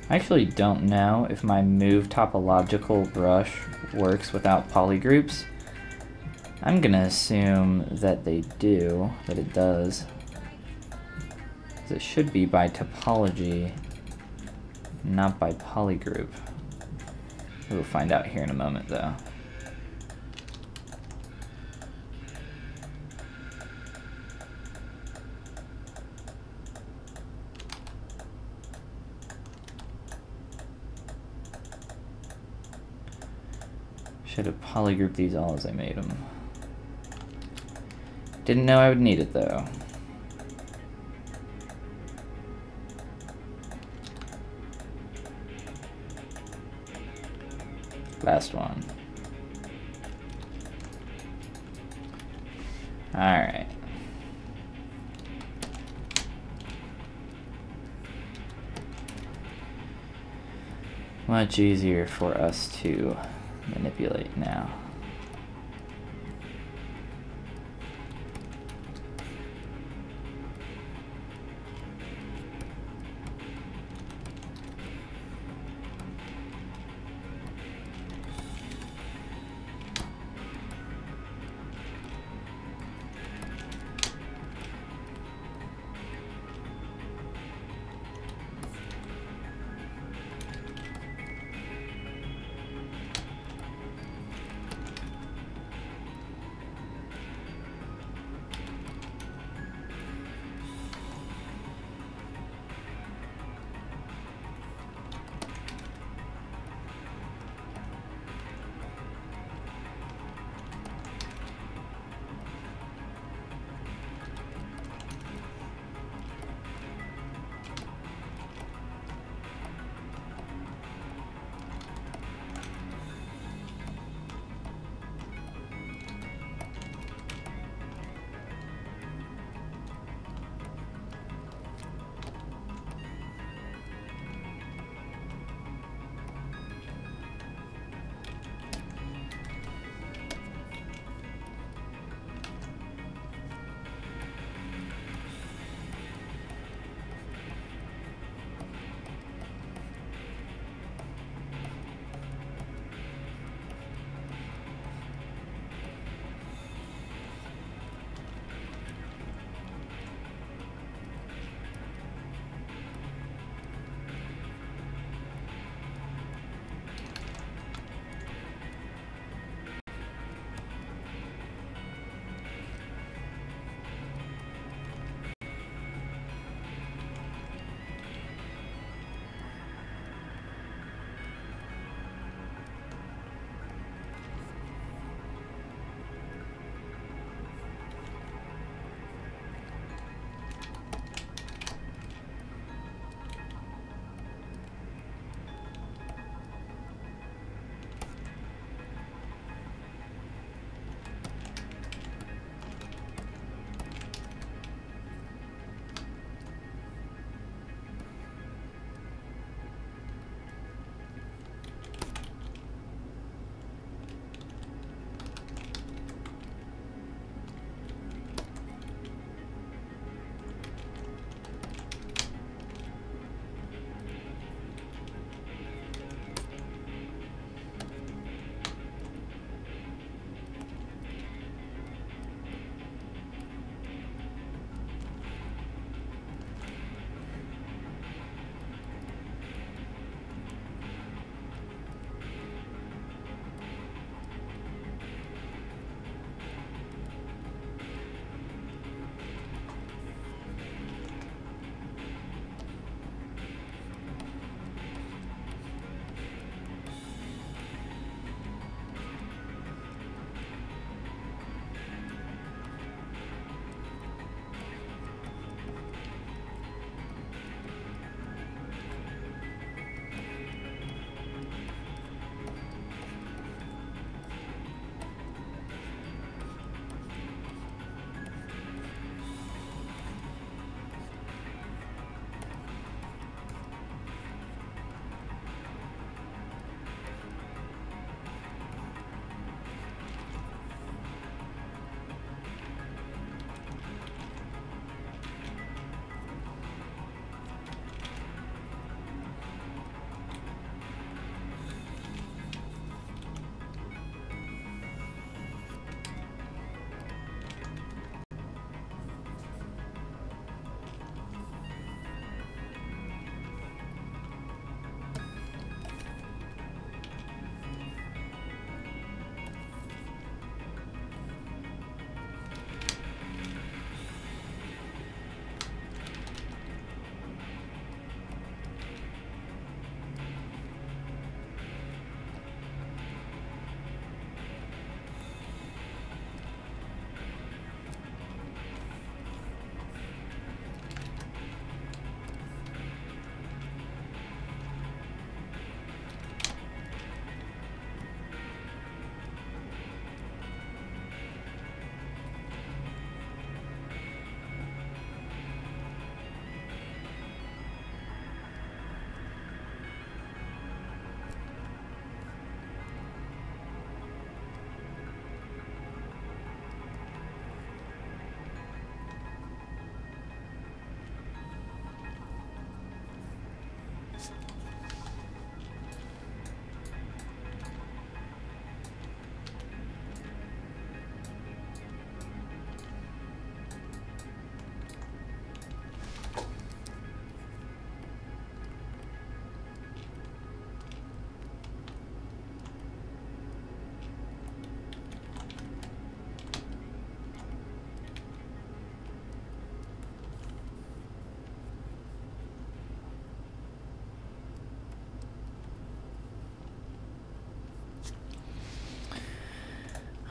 S1: I actually don't know if my move topological brush works without polygroups. I'm gonna assume that they do, that it does. 'Cause it should be by topology, not by polygroup. We'll find out here in a moment though. Should have polygrouped these all as I made them. Didn't know I would need it though. Last one. Alright. Much easier for us to manipulate now.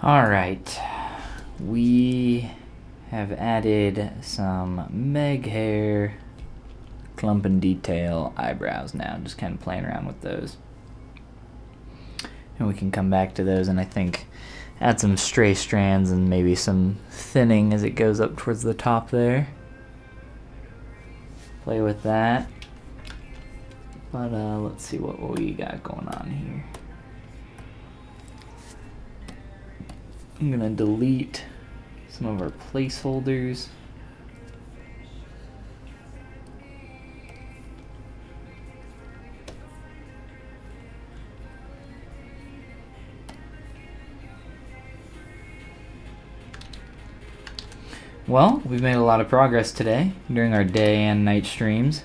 S1: Alright, we have added some meg hair, clump and detail eyebrows now, just kind of playing around with those. And we can come back to those and I think add some stray strands and maybe some thinning as it goes up towards the top there. Play with that. But let's see what we got going on here. I'm gonna delete some of our placeholders. Well, we've made a lot of progress today during our day and night streams.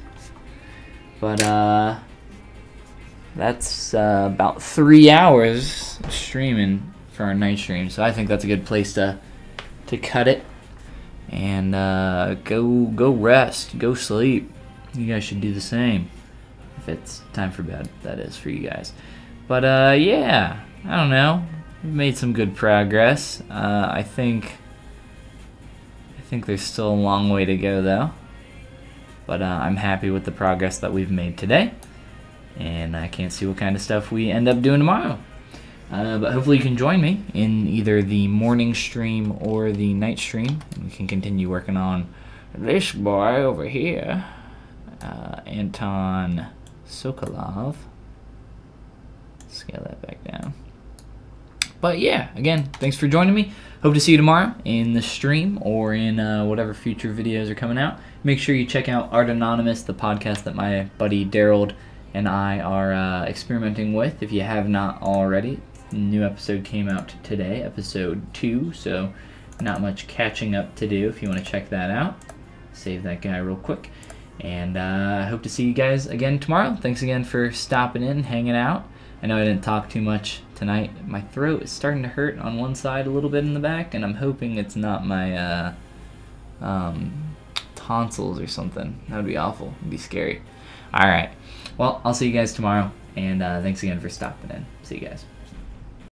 S1: But that's about 3 hours streaming for our night stream, so I think that's a good place to cut it and go rest, go sleep. You guys should do the same if it's time for bed. That is for you guys. But yeah, I don't know. We've made some good progress. I think there's still a long way to go though. But I'm happy with the progress that we've made today, and I can't see what kind of stuff we end up doing tomorrow. But hopefully you can join me in either the morning stream or the night stream, and we can continue working on this boy over here, Anton Sokolov. Scale that back down. But yeah, again, thanks for joining me. Hope to see you tomorrow in the stream or in whatever future videos are coming out. Make sure you check out Art Anonymous, the podcast that my buddy Daryl and I are experimenting with. If you have not already, a new episode came out today, episode 2, so not much catching up to do if you want to check that out. Save that guy real quick. And I hope to see you guys again tomorrow. Thanks again for stopping in, hanging out. I know I didn't talk too much tonight. My throat is starting to hurt on one side a little bit in the back, and I'm hoping it's not my tonsils or something. That would be awful. It'd be scary. Alright. Well, I'll see you guys tomorrow, and thanks again for stopping in. See you guys.